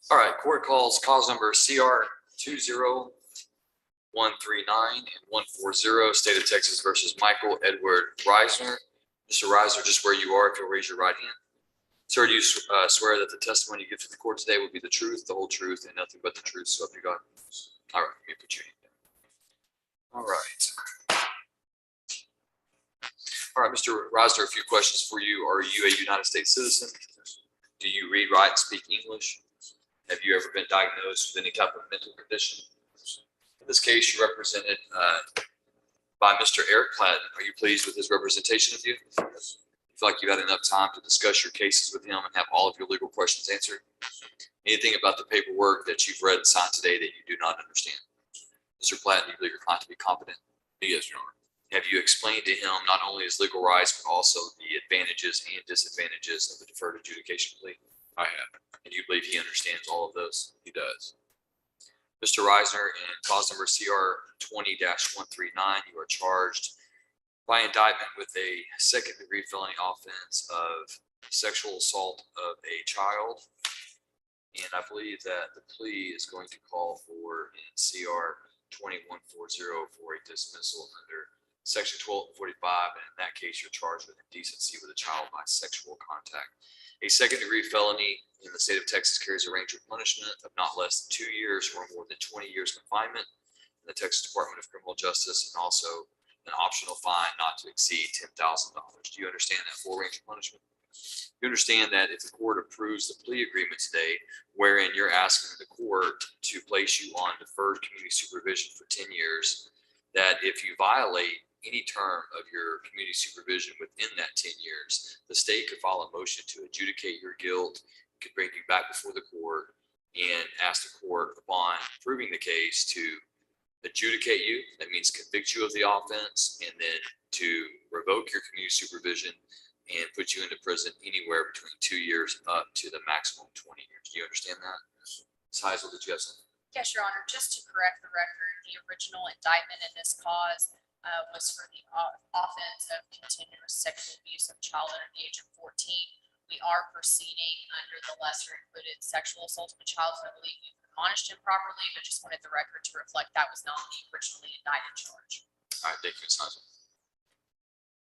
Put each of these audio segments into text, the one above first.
All right, court calls cause number CR 20139 and 140, State of Texas versus Michael Edward Reisner. Mr. Reisner, just where you are, if you'll raise your right hand. Sir, do you swear that the testimony you give to the court today will be the truth, the whole truth, and nothing but the truth, so help you God? All right, let me put your hand down. All right. All right, Mr. Reisner, a few questions for you. Are you a United States citizen? Do you read, write, and speak English? Have you ever been diagnosed with any type of mental condition? In this case, you're represented by Mr. Eric Platt. Are you pleased with his representation of you? You feel like you had enough time to discuss your cases with him and have all of your legal questions answered? Anything about the paperwork that you've read and signed today that you do not understand? Mr. Platt, do you believe your client to be competent? Yes, Your Honor. Have you explained to him not only his legal rights, but also the advantages and disadvantages of the deferred adjudication plea? I have. And you believe he understands all of those? He does. Mr. Reisner, in cause number CR 20-139, you are charged by indictment with a second-degree felony offense of sexual assault of a child. And I believe that the plea is going to call for in CR 2140 for a dismissal under Section 1245, and in that case, you're charged with indecency with a child by sexual contact. A second-degree felony in the state of Texas carries a range of punishment of not less than 2 years or more than 20 years confinement in the Texas Department of Criminal Justice, and also an optional fine not to exceed $10,000. Do you understand that full range of punishment? You understand that if the court approves the plea agreement today, wherein you're asking the court to place you on deferred community supervision for 10 years, that if you violate any term of your community supervision within that 10 years, the state could file a motion to adjudicate your guilt, could bring you back before the court and ask the court upon proving the case to adjudicate you. That means convict you of the offense, and then to revoke your community supervision and put you into prison anywhere between 2 years up to the maximum 20 years. Do you understand that? Ms. Heisel, did you have something? Yes, Your Honor. Just to correct the record, the original indictment in this cause was for the offense of continuous sexual abuse of a child under the age of 14. We are proceeding under the lesser included sexual assault of a child, so I believe we've admonished him properly, but just wanted the record to reflect that was not the originally indicted charge. All right, thank you, Ms. Heisel.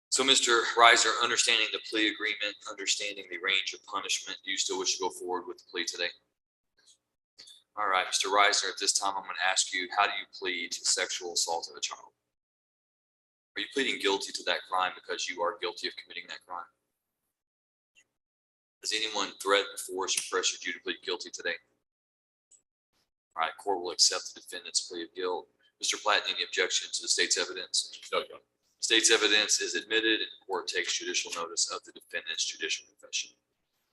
So, Mr. Reiser, understanding the plea agreement, understanding the range of punishment, do you still wish to go forward with the plea today? All right, Mr. Reiser, at this time, I'm going to ask you, how do you plead to sexual assault of a child? Are you pleading guilty to that crime because you are guilty of committing that crime? Has anyone threatened, forced, or pressured you to plead guilty today? All right, court will accept the defendant's plea of guilt. Mr. Platt, any objection to the state's evidence? No, Your Honor. State's evidence is admitted, and the court takes judicial notice of the defendant's judicial confession.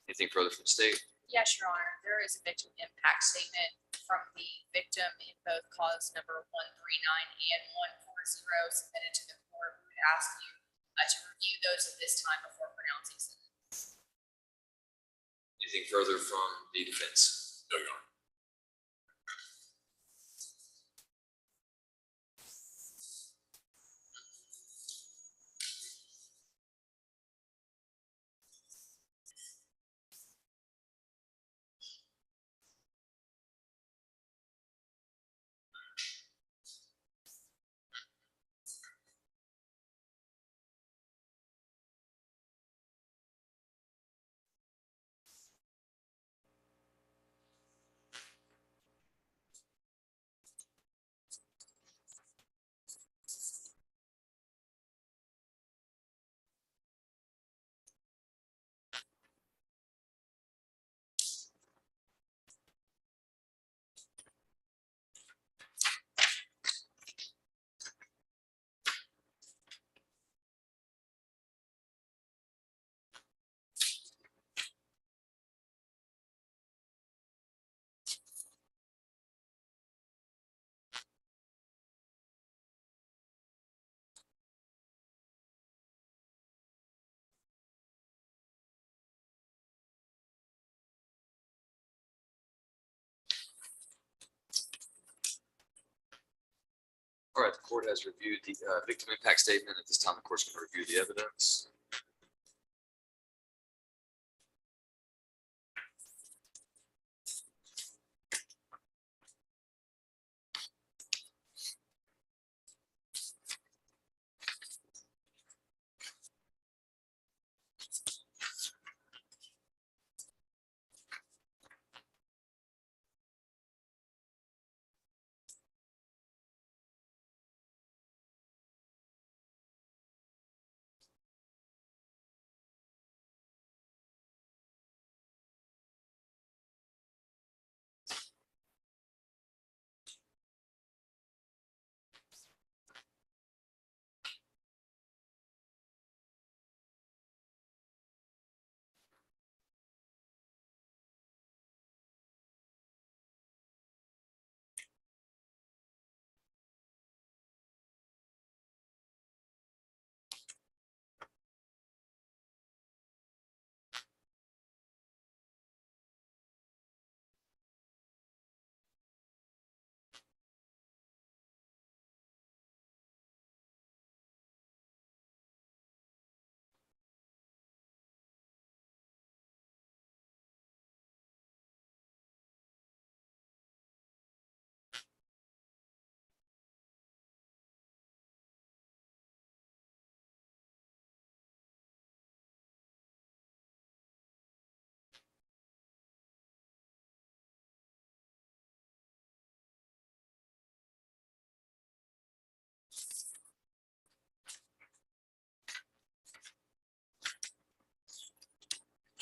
Anything further from the state? Yes, Your Honor. There is a victim impact statement from the victim in both cause number 139 and 140 submitted to the court. We would ask you to review those at this time before pronouncing sentence. Anything further from the defense? No, Your Honor. All right, the court has reviewed the victim impact statement. At this time, the court's going to review the evidence.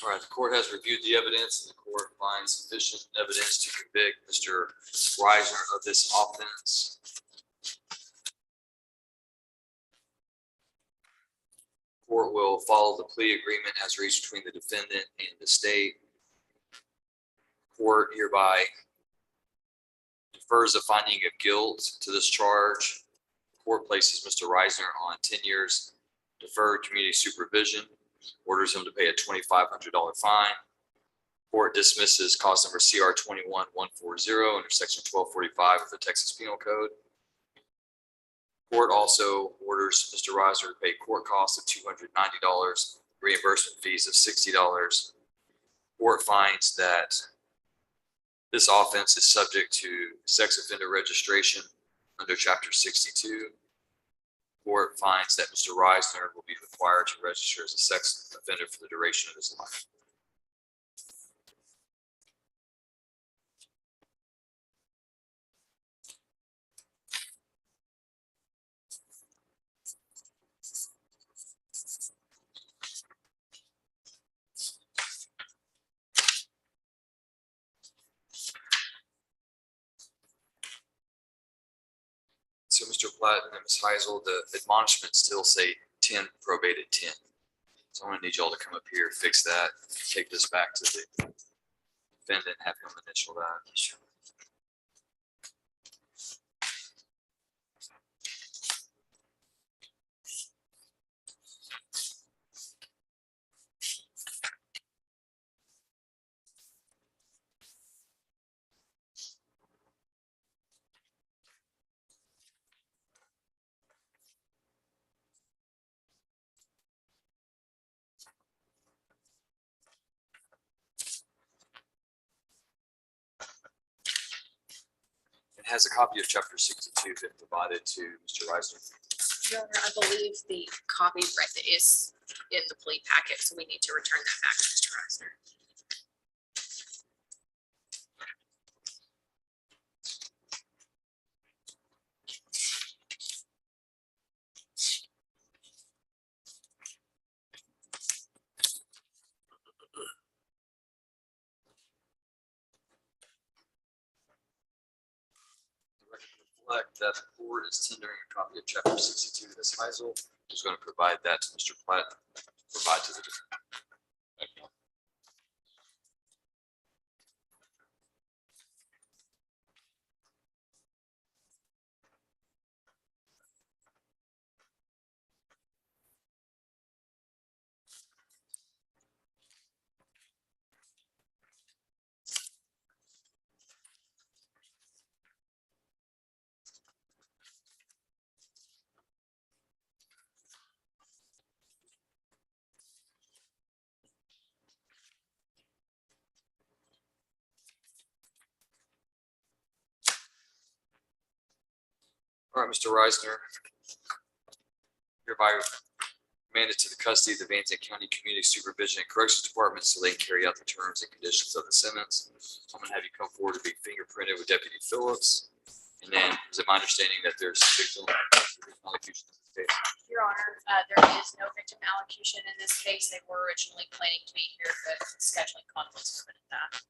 All right, the court has reviewed the evidence and the court finds sufficient evidence to convict Mr. Reisner of this offense. Court will follow the plea agreement as reached between the defendant and the state. Court hereby defers the finding of guilt to this charge. Court places Mr. Reisner on 10 years deferred community supervision, orders him to pay a $2,500 fine. Court dismisses cause number CR 21140 under section 1245 of the Texas Penal Code. Court also orders Mr. Reisner to pay court costs of $290, reimbursement fees of $60. Court finds that this offense is subject to sex offender registration under Chapter 62. Court finds that Mr. Reisner will be required to register as a sex offender for the duration of his life. So Mr. Platt and Ms. Heisel, the admonishments still say 10 probated 10. So I'm gonna need y'all to come up here, fix that, take this back to the defendant, have him initial that. It has a copy of Chapter 62 been provided to Mr. Reisner. Your Honor, I believe the copy is in the plea packet, so we need to return that back to Mr. Reisner. The record reflect that the court is tendering a copy of Chapter 62 to Ms. Heisel, who's going to provide that to Mr. Platt, provide to the defendant. Thank you. All right, Mr. Reisner, hereby remanded to the custody of the Van Zandt County Community Supervision and Corrections Department so they can carry out the terms and conditions of the sentence. I'm going to have you come forward to be fingerprinted with Deputy Phillips. And then is it my understanding that there's victim allocution in this case? Your Honor, there is no victim allocution in this case. They were originally planning to be here, but scheduling conflicts prevented that.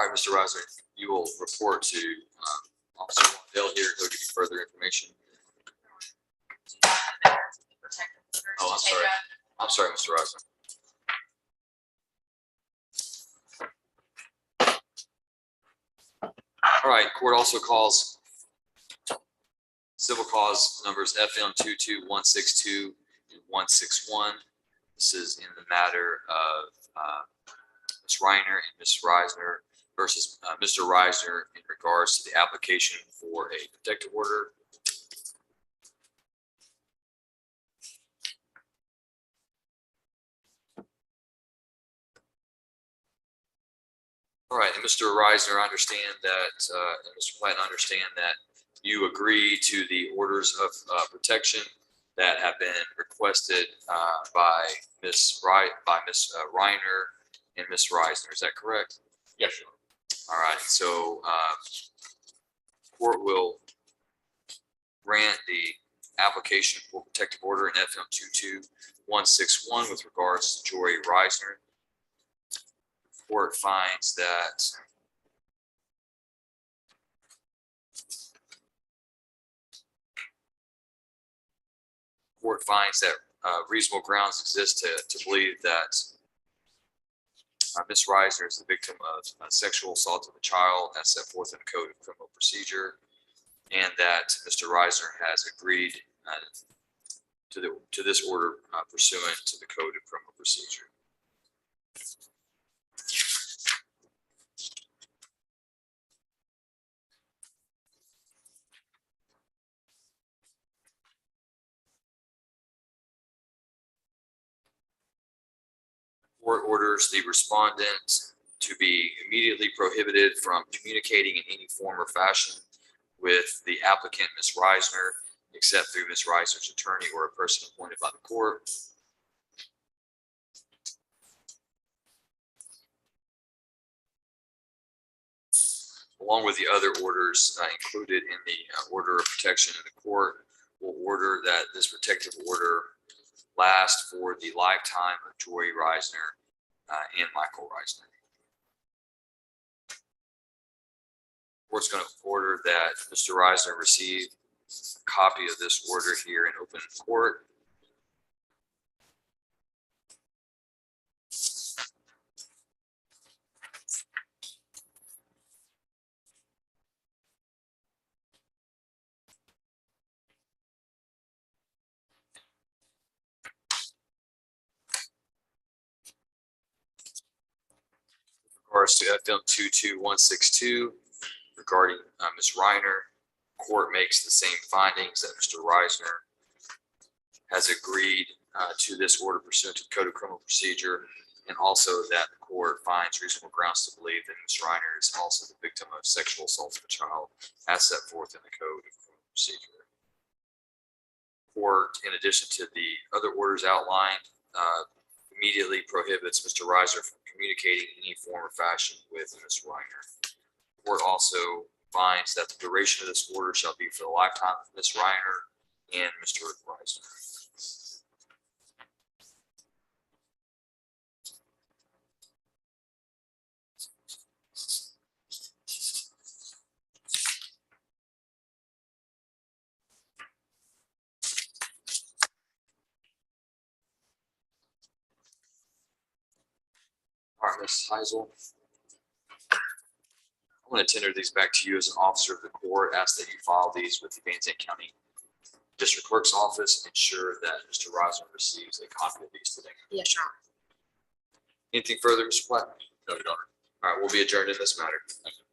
All right, Mr. Reisner, you will report to Officer Wandell here. He'll give you further information. Oh, I'm sorry. I'm sorry, Mr. Reisner. All right, court also calls civil cause numbers FM 22162 and 161. This is in the matter of Ms. Reiner and Ms. Reisner versus Mr. Reisner in regards to the application for a protective order. All right, and Mr. Reisner, I understand that, and Mr. Platt, I understand that you agree to the orders of protection that have been requested by Ms. Reiner and Ms. Reisner. Is that correct? Yes, Your Honor. All right, so court will grant the application for protective order in FM 22161 with regards to Jory Reisner. Court finds that reasonable grounds exist to believe that Ms. Reisner is the victim of sexual assault of a child as set forth in the Code of Criminal Procedure, and that Mr. Reisner has agreed to this order pursuant to the Code of Criminal Procedure. Court orders the respondent to be immediately prohibited from communicating in any form or fashion with the applicant, Ms. Reisner, except through Ms. Reisner's attorney or a person appointed by the court. Along with the other orders included in the order of protection in the court, will order that this protective order last for the lifetime of Jory Reisner and Michael Reisner. Court's going to order that Mr. Reisner receive a copy of this order here in open court. Regards to FM 22162 regarding Ms. Reiner, court makes the same findings that Mr. Reisner has agreed to this order pursuant to the Code of Criminal Procedure, and also that the court finds reasonable grounds to believe that Ms. Reiner is also the victim of sexual assault of a child as set forth in the Code of Criminal Procedure. Court, in addition to the other orders outlined, immediately prohibits Mr. Reisner from communicating in any form or fashion with Ms. Reiner. The court also finds that the duration of this order shall be for the lifetime of Ms. Reiner and Mr. Reisner. All right, Ms. Heisel. I'm going to tender these back to you as an officer of the court. Ask that you file these with the Van Zandt County District Clerk's Office. Ensure that Mr. Reisner receives a copy of these today. Yes, Your Honor. Anything further, Mr. Platt? No, Your Honor. All right, we'll be adjourned in this matter. Thank you.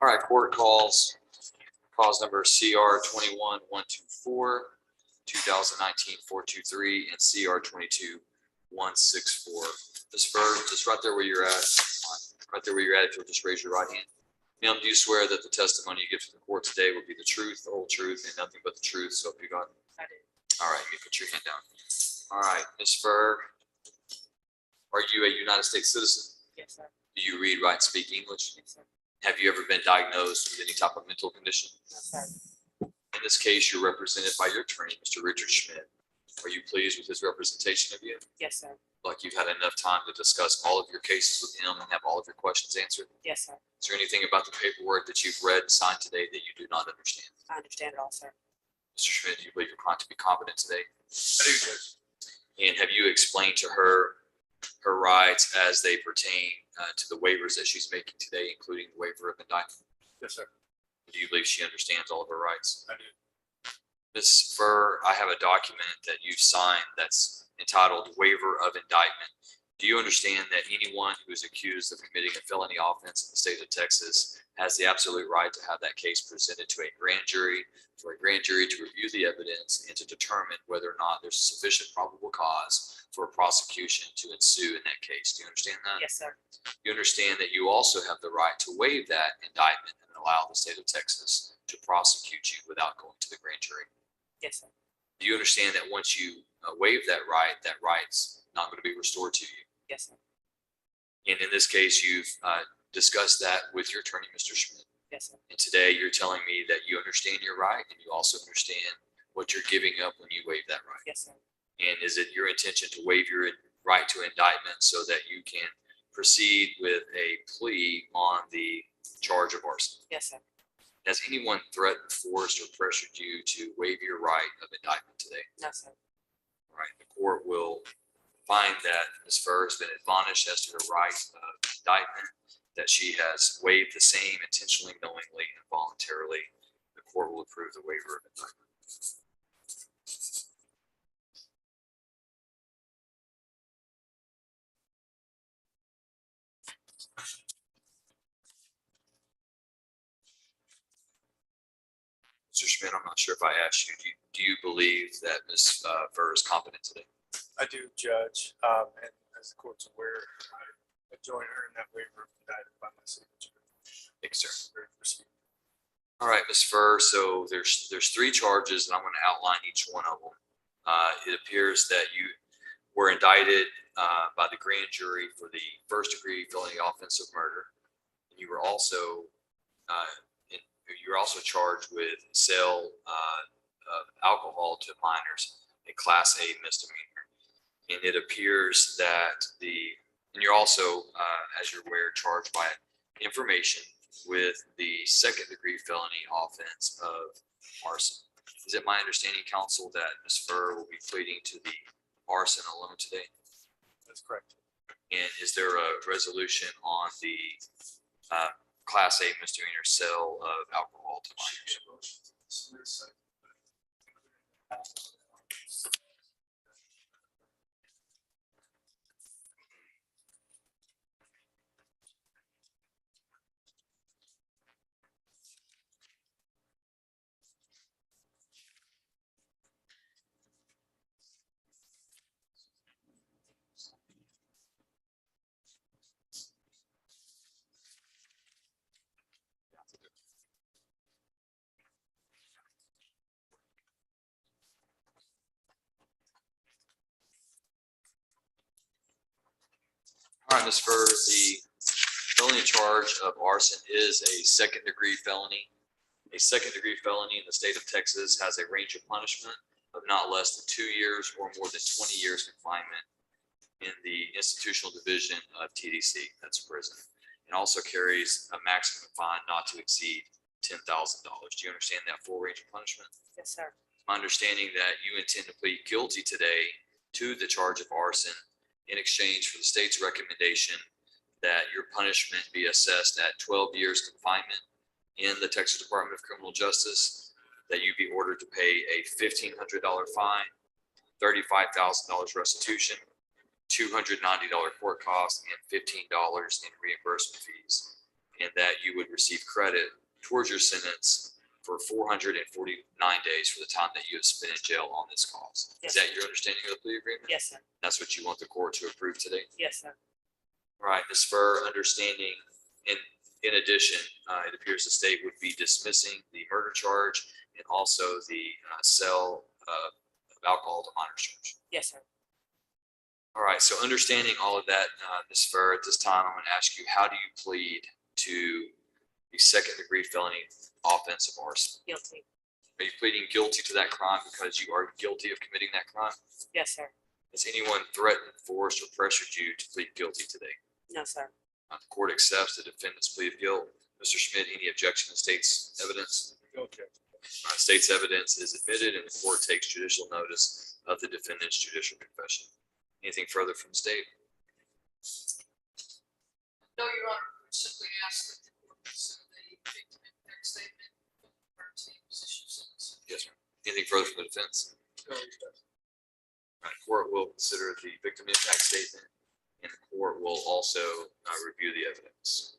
All right, court calls, cause number CR 21-124, 2019-423, and CR 22-164. Ms. Fur, just right there where you're at, if you'll just raise your right hand. Ma'am, do you swear that the testimony you give to the court today will be the truth, the whole truth, and nothing but the truth? So if you got. I do. All right, you put your hand down. All right, Ms. Fur, are you a United States citizen? Yes, sir. Do you read, write, and speak English? Yes, sir. Have you ever been diagnosed with any type of mental condition? No, sir. In this case, you're represented by your attorney, Mr. Richard Schmidt. Are you pleased with his representation of you? Yes, sir. Like you've had enough time to discuss all of your cases with him and have all of your questions answered? Yes, sir. Is there anything about the paperwork that you've read and signed today that you do not understand? I understand it all, sir. Mr. Schmidt, do you believe your client to be competent today? I do, Judge. And have you explained to her her rights as they pertain to the waivers that she's making today, including the waiver of indictment? Yes, sir. Do you believe she understands all of her rights? I do. Ms. Fur, I have a document that you've signed that's entitled Waiver of Indictment. Do you understand that anyone who is accused of committing a felony offense in the state of Texas has the absolute right to have that case presented to a grand jury, for a grand jury to review the evidence and to determine whether or not there's sufficient probable cause for a prosecution to ensue in that case? Do you understand that? Yes, sir. You understand that you also have the right to waive that indictment and allow the state of Texas to prosecute you without going to the grand jury? Yes, sir. Do you understand that once you waive that right's not going to be restored to you? Yes, sir. And in this case, you've discussed that with your attorney, Mr. Schmidt. Yes, sir. And today you're telling me that you understand your right and you also understand what you're giving up when you waive that right. Yes, sir. And is it your intention to waive your right to indictment so that you can proceed with a plea on the charge of arson? Yes, sir. Has anyone threatened, forced, or pressured you to waive your right of indictment today? No, sir. All right, the court will find that Ms. Fur has been admonished as to her right of indictment, that she has waived the same intentionally, knowingly, and voluntarily. The court will approve the waiver of indictment. Mr. Schmidt, I'm not sure if I asked you, do you believe that Ms. Fur is competent today? I do, Judge. And as the court's aware, I join her in that waiver of indictment by my signature. Thank you, sir. Ready to proceed. All right, Ms. Fur, so there's three charges, and I'm going to outline each one of them. It appears that you were indicted by the grand jury for the first-degree felony offense of murder. And you were also charged with sale of alcohol to minors, a Class A misdemeanor. And it appears that and you're also, as you're aware, charged by information with the second-degree felony offense of arson. Is it my understanding, counsel, that Ms. Fur will be pleading to the arson alone today? That's correct. And is there a resolution on the Class A misdemeanor sale of alcohol to minors? All right, Ms. Fur, the felony charge of arson is a second-degree felony. A second-degree felony in the state of Texas has a range of punishment of not less than 2 years or more than 20 years confinement in the institutional division of TDC, that's prison, and also carries a maximum fine not to exceed $10,000. Do you understand that full range of punishment? Yes, sir. My understanding that you intend to plead guilty today to the charge of arson in exchange for the state's recommendation that your punishment be assessed at 12 years confinement in the Texas Department of Criminal Justice, that you be ordered to pay a $1,500 fine, $35,000 restitution, $290 court costs, and $15 in reimbursement fees. and that you would receive credit towards your sentence for 449 days for the time that you have spent in jail on this cause. Is Yes, that your understanding of the plea agreement? Yes, sir. That's what you want the court to approve today? Yes, sir. All right, Ms. Furr, understanding, in addition, it appears the state would be dismissing the murder charge and also the sale of alcohol to minors charge. Yes, sir. All right, so understanding all of that, Ms. Furr, at this time, I'm going to ask you, how do you plead to the second-degree felony offense of arson? Guilty. Are you pleading guilty to that crime because you are guilty of committing that crime? Yes, sir. Has anyone threatened, forced, or pressured you to plead guilty today? No, sir. The court accepts the defendant's plea of guilt. Mr. Schmidt, any objection to state's evidence? Okay. State's evidence is admitted and the court takes judicial notice of the defendant's judicial confession. Anything further from the state? No, Your Honor, we simply ask that the court consider the victim impact statement for the position sentence. Yes, sir. Anything further from the defense? No, All right, court will consider the victim impact statement and the court will also review the evidence.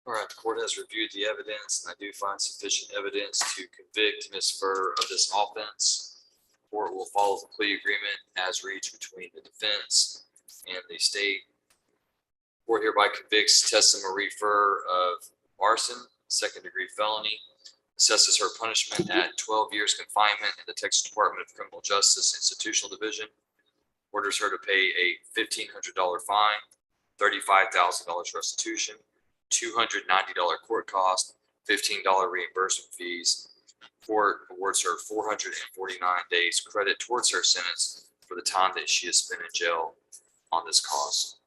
All right, the court has reviewed the evidence and I do find sufficient evidence to convict Ms. Furr of this offense. The court will follow the plea agreement as reached between the defense and the state. Court hereby convicts Tessa Marie Furr of arson, second-degree felony, assesses her punishment at 12 years confinement in the Texas Department of Criminal Justice Institutional Division, orders her to pay a $1,500 fine, $35,000 restitution, $290 court cost, $15 reimbursement fees. Court awards her 449 days credit towards her sentence for the time that she has spent in jail on this cause.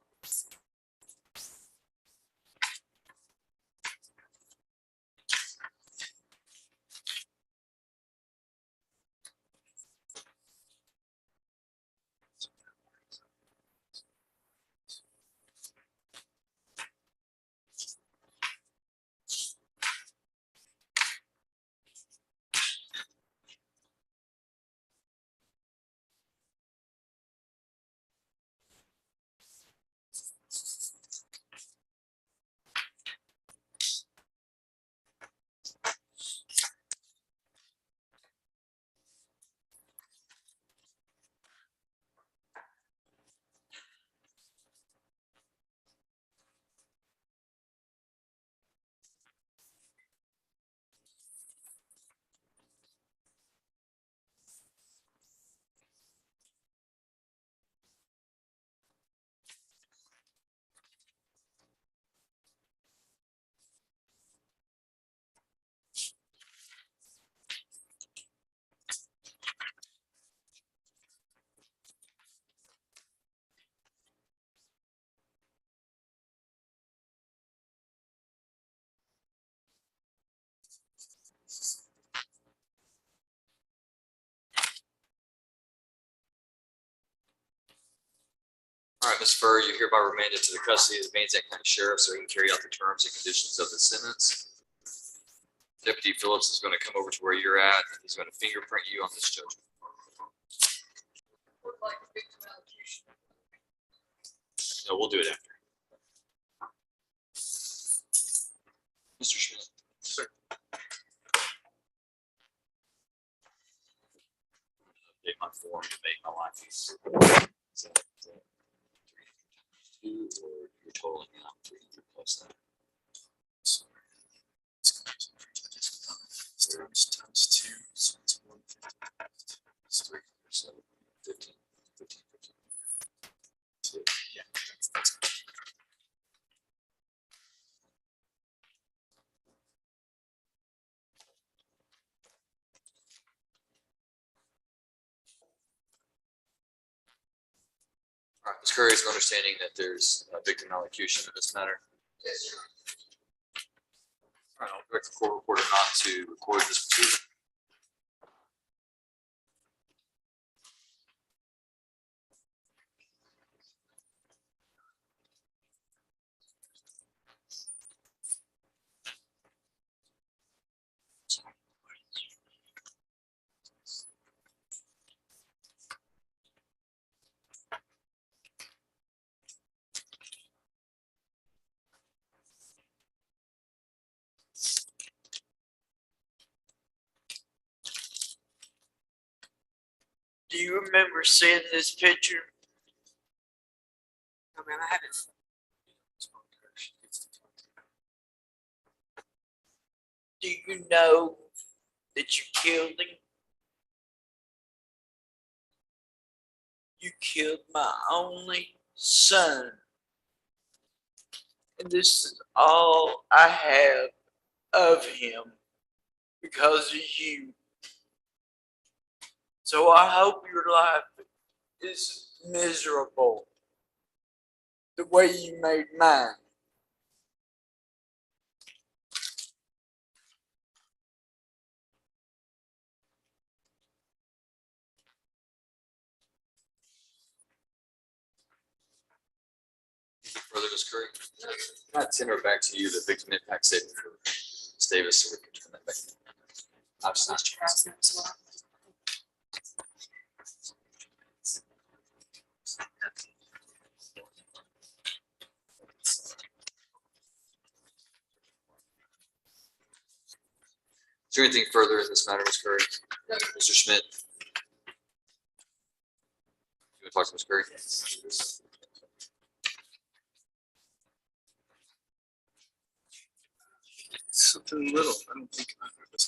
All right, Ms. Furr, you're hereby remanded to the custody of the Van Zandt County Sheriff so he can carry out the terms and conditions of the sentence. Deputy Phillips is going to come over to where you're at. And he's going to fingerprint you on this judgment. Would like a victim allocation. No, we'll do it after. Mr. Schmidt. Sir. Update my form to make my life easier. Is that 300 times 2, or you're totaling out 300 plus that? Times 2, so it's 150. It's 300, so 15, 15, 15. Yeah, that's good. All right, Ms. Curry is understanding that there's a victim allocution in this matter. Yes, Your Honor. All right, I'll direct the court reporter not to record this proceeding. Do you remember seeing this picture? I mean, I haven't. Do you know that you killed him? You killed my only son. And this is all I have of him because of you. So I hope your life is miserable the way you made mine. Further, Ms. Curry? Can I send her back to you, the victim impact statement for Ms. Davis, so we can turn that back? I've just asked you. Is there anything further in this matter, Ms. Curry? Mr. Schmidt? You want to talk to Ms. Curry? Something little. I don't think I've ever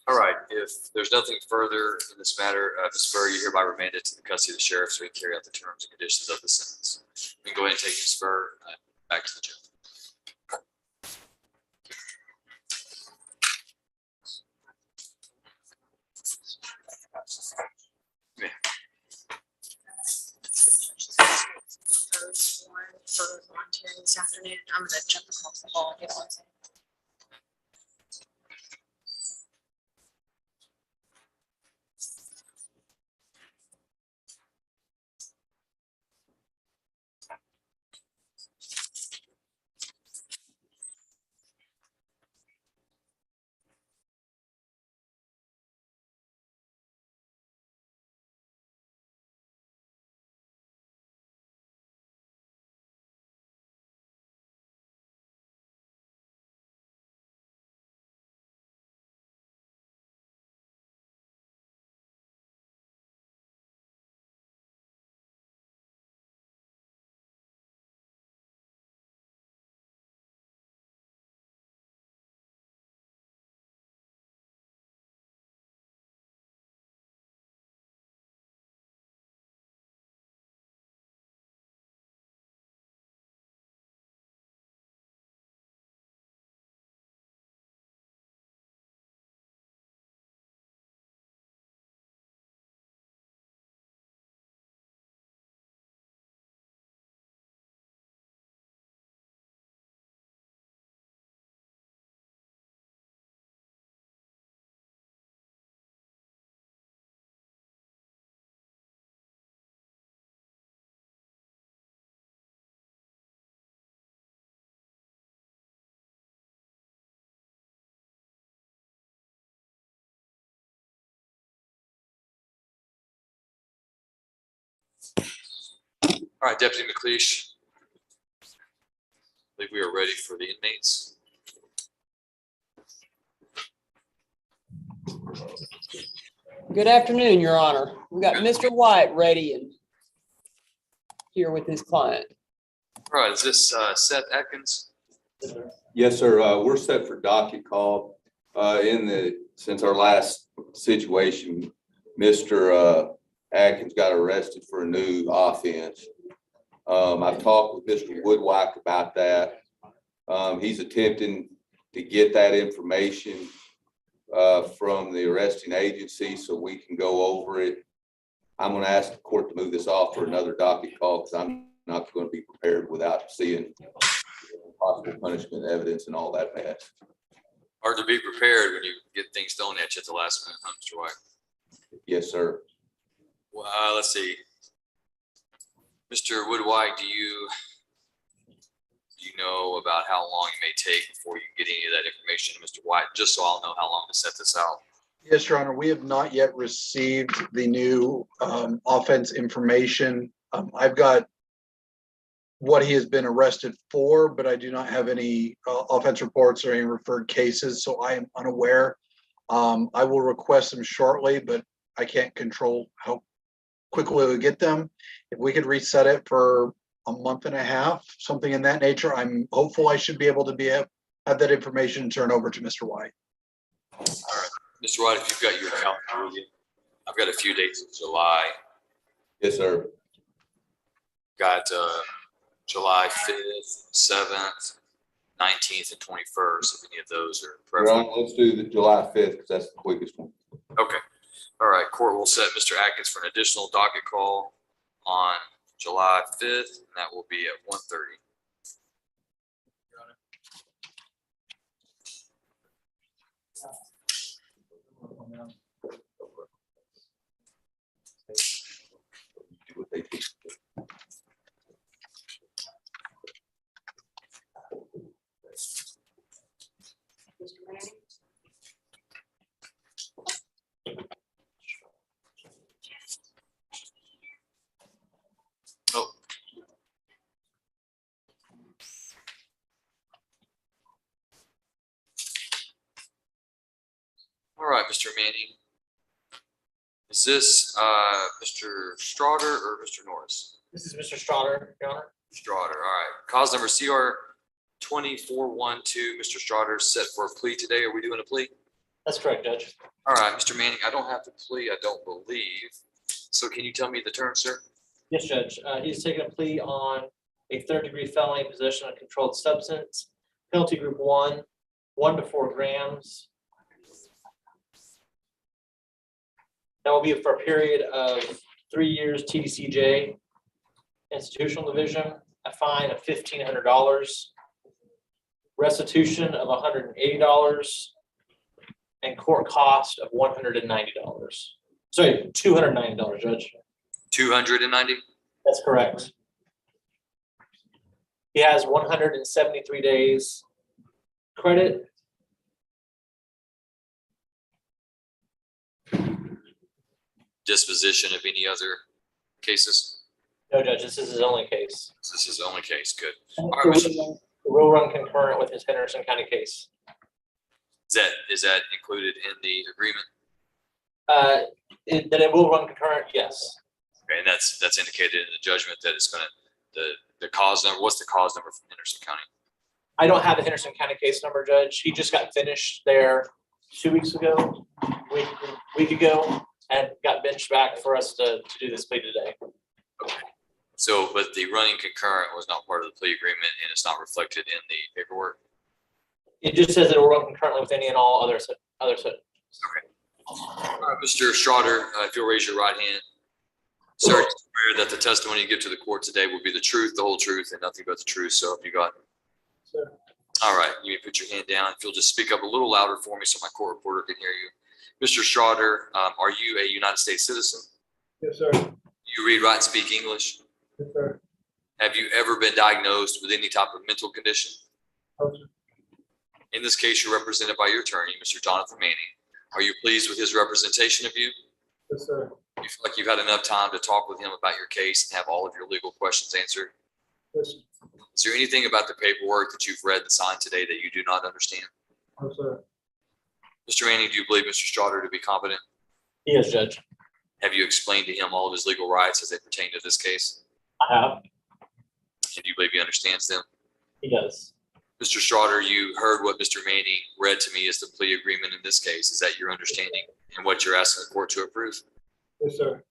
All right, if there's nothing further in this matter, Ms. Spur, you're hereby remanded to the custody of the sheriff so we can carry out the terms and conditions of the sentence. We can go ahead and take Ms. Spur back to the jail. Yeah. Proposed warrant for bond hearing this afternoon. I'm gonna jump across the hall and get one. All right, Deputy McLeish. I believe we are ready for the inmates. Good afternoon, Your Honor. We got Mr. White ready and here with his client. All right, is this Seth Atkins? Yes, sir. We're set for docket call. Since our last situation, Mr. Atkins got arrested for a new offense. I've talked with Mr. Woodwhack about that. He's attempting to get that information from the arresting agency so we can go over it. I'm going to ask the court to move this off for another docket call because I'm not going to be prepared without seeing possible punishment evidence and all that mess. Hard to be prepared when you get things thrown at you at the last minute, huh, Mr. White? Yes, sir. Well, let's see. Mr. Woodwhite, do you know about how long it may take before you get any of that information, Mr. White, just so I'll know how long to set this out? Yes, Your Honor, we have not yet received the new offense information. I've got what he has been arrested for, but I do not have any offense reports or any referred cases, so I am unaware. I will request them shortly, but I can't control how quickly we get them. If we could reset it for a month and a half, something in that nature, I'm hopeful I should be able to have that information turned over to Mr. White. All right, Mr. White, if you've got your calendar with you, I've got a few dates in July. Yes, sir. Got July 5th, 7th, 19th, and 21st, if any of those are preferable. Let's do the July 5th because that's the quickest one. Okay. All right, court will set Mr. Atkins for an additional docket call on July 5th, and that will be at 1:30. Oh. All right, Mr. Manning. Is this Mr. Straughter or Mr. Norris? This is Mr. Straughter, Your Honor. Straughter, all right. Cause number CR 2412, Mr. Straughter set for a plea today. Are we doing a plea? That's correct, Judge. All right, Mr. Manning, I don't have the plea, I don't believe. So can you tell me the term, sir? Yes, Judge. He's taken a plea on a third-degree felony possession of controlled substance, penalty group 1, 1 to 4 grams. That will be for a period of 3 years TDCJ, institutional division, a fine of $1,500, restitution of $180, and court cost of $190. Sorry, $290, Judge. 290? That's correct. He has 173 days credit. Disposition of any other cases? No, Judge, this is his only case. This is the only case, good. The All right, Mr. will run concurrent with his Henderson County case. Is that included in the agreement? That it will run concurrent, yes. Okay, and that's indicated in the judgment that it's gonna, the cause number, what's the cause number from Henderson County? I don't have the Henderson County case number, Judge. He just got finished there 2 weeks ago, week ago, and got benched back for us to do this plea today. So, but the running concurrent was not part of the plea agreement and it's not reflected in the paperwork? It just says it will run concurrently with any and all other. All right, Mr. Schroeder, if you'll raise your right hand. Sir, you swear that the testimony you give to the court today will be the truth, the whole truth, and nothing but the truth. So if you got. Sir. All right, you may put your hand down. If you'll just speak up a little louder for me so my court reporter can hear you. Mr. Schroeder, are you a United States citizen? Yes, sir. You read, write, and speak English? Yes, sir. Have you ever been diagnosed with any type of mental condition? No, sir. In this case, you're represented by your attorney, Mr. Jonathan Manning. Are you pleased with his representation of you? Yes, sir. You feel like you've had enough time to talk with him about your case and have all of your legal questions answered? Yes, sir. Is there anything about the paperwork that you've read and signed today that you do not understand? No, sir. Mr. Manning, do you believe Mr. Strotter to be competent? Yes, Judge. Have you explained to him all of his legal rights as they pertain to this case? I have. And do you believe he understands them? He does. Mr. Strotter, you heard what Mr. Manning read to me as the plea agreement in this case. Is that your understanding and what you're asking the court to approve? Yes, sir.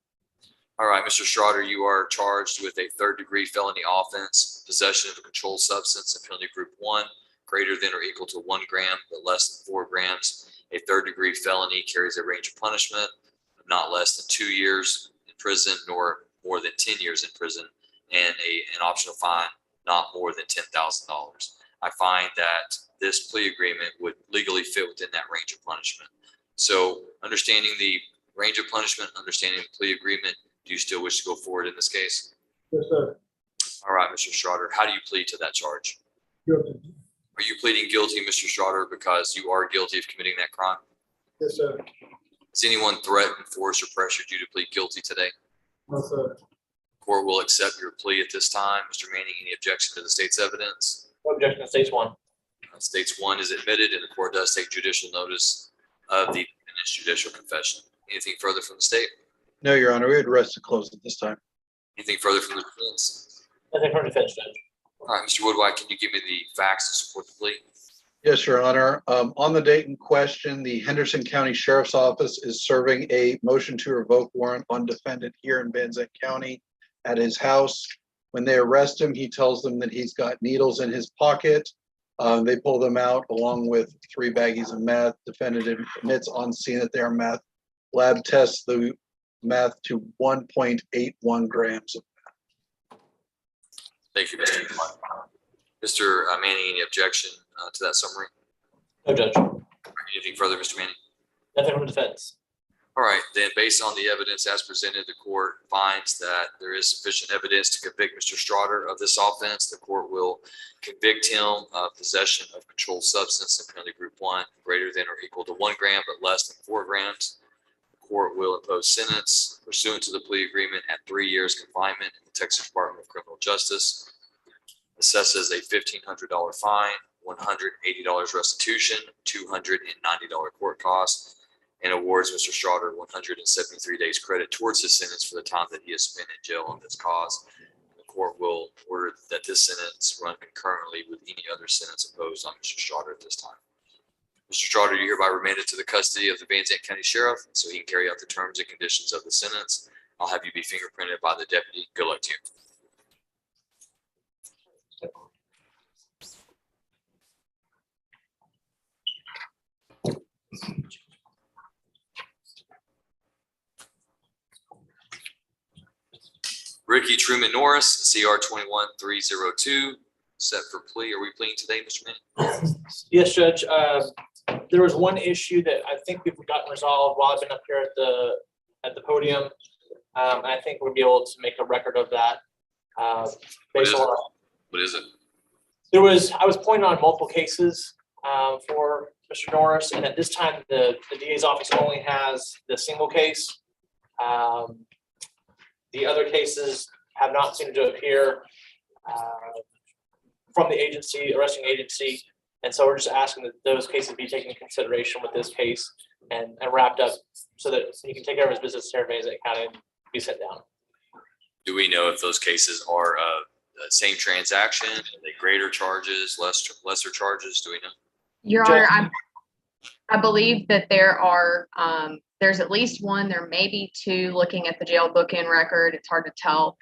All right, Mr. Strotter, you are charged with a third-degree felony offense, possession of a controlled substance in penalty group 1, greater than or equal to 1 gram, but less than 4 grams. A third-degree felony carries a range of punishment of not less than 2 years in prison nor more than 10 years in prison, and an optional fine not more than $10,000. I find that this plea agreement would legally fit within that range of punishment. So understanding the range of punishment, understanding the plea agreement, do you still wish to go forward in this case? Yes, sir. All right, Mr. Strotter, how do you plead to that charge? Guilty. Are you pleading guilty, Mr. Strotter, because you are guilty of committing that crime? Yes, sir. Has anyone threatened, forced, or pressured you to plead guilty today? No, sir. Court will accept your plea at this time. Mr. Manning, any objection to the state's evidence? No objection to States 1. States 1 is admitted, and the court does take judicial notice of the defendant's judicial confession. Anything further from the state? No, Your Honor, we would rest to close at this time. Anything further from the defense? Nothing from defense, Judge. All right, Mr. Woodwhite, can you give me the facts to support the plea? Yes, Your Honor. On the date in question, the Henderson County Sheriff's Office is serving a motion to revoke warrant on defendant here in Van Zandt County at his house. When they arrest him, he tells them that he's got needles in his pocket. They pull them out along with 3 baggies of meth. Defendant admits on scene that they are meth. Lab tests the meth to 1.81 grams of meth. Thank you, Mr. Woodwhite. Mr. Manning, any objection to that summary? No, Judge. Anything further, Mr. Manning? Nothing from defense. All right, then based on the evidence as presented, the court finds that there is sufficient evidence to convict Mr. Strotter of this offense. The court will convict him of possession of controlled substance in penalty group 1, greater than or equal to 1 gram, but less than 4 grams. The court will impose sentence pursuant to the plea agreement at 3 years confinement in the Texas Department of Criminal Justice. Assesses a $1,500 fine, $180 restitution, $290 court costs, and awards Mr. Strotter 173 days credit towards his sentence for the time that he has spent in jail on this cause. The court will order that this sentence run concurrently with any other sentence imposed on Mr. Strotter at this time. Mr. Trotter, you hereby remanded to the custody of the Van Zandt County Sheriff so he can carry out the terms and conditions of the sentence. I'll have you be fingerprinted by the deputy. Good luck to you. Ricky Truman Norris, CR 21302, set for plea. Are we pleading today, Mr. Manning? Yes, Judge. There was one issue that I think we've gotten resolved while I've been up here at the podium. And I think we'll be able to make a record of that. Based on What is it? I was pointing on multiple cases for Mr. Norris, and at this time, the DA's office only has the single case. The other cases have not seemed to appear from the arresting agency. And so we're just asking that those cases be taken into consideration with this case and wrapped up so that he can take care of his business here in Van Zandt County and be set down. Do we know if those cases are the same transaction? Are they greater charges, lesser charges? Do we know? Your Honor, I believe that there are, there's at least one, there may be two, looking at the jail bookend record. It's hard to tell.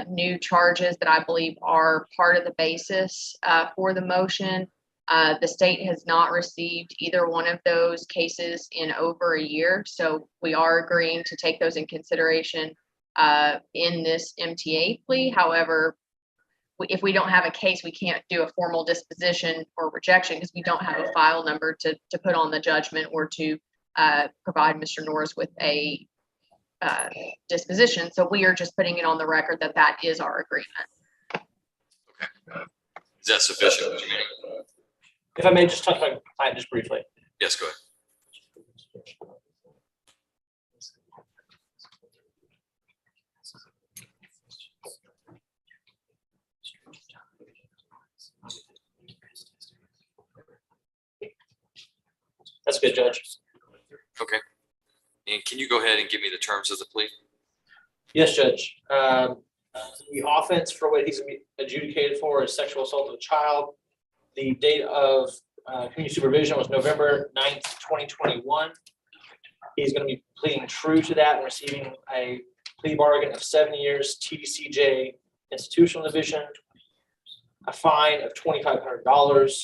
New charges that I believe are part of the basis for the motion. The state has not received either one of those cases in over a year. So we are agreeing to take those in consideration in this MTA plea. However, if we don't have a case, we can't do a formal disposition or rejection because we don't have a file number to put on the judgment or to provide Mr. Norris with a disposition. So we are just putting it on the record that that is our agreement. Okay. Is that sufficient? What do you mean? If I may just touch my client just briefly. Yes, go ahead. That's good, Judge. Okay. And can you go ahead and give me the terms of the plea? Yes, Judge. The offense for what he's gonna be adjudicated for is sexual assault of a child. The date of community supervision was November 9th, 2021. He's going to be pleading true to that and receiving a plea bargain of 7 years TDCJ institutional division, a fine of $2,500,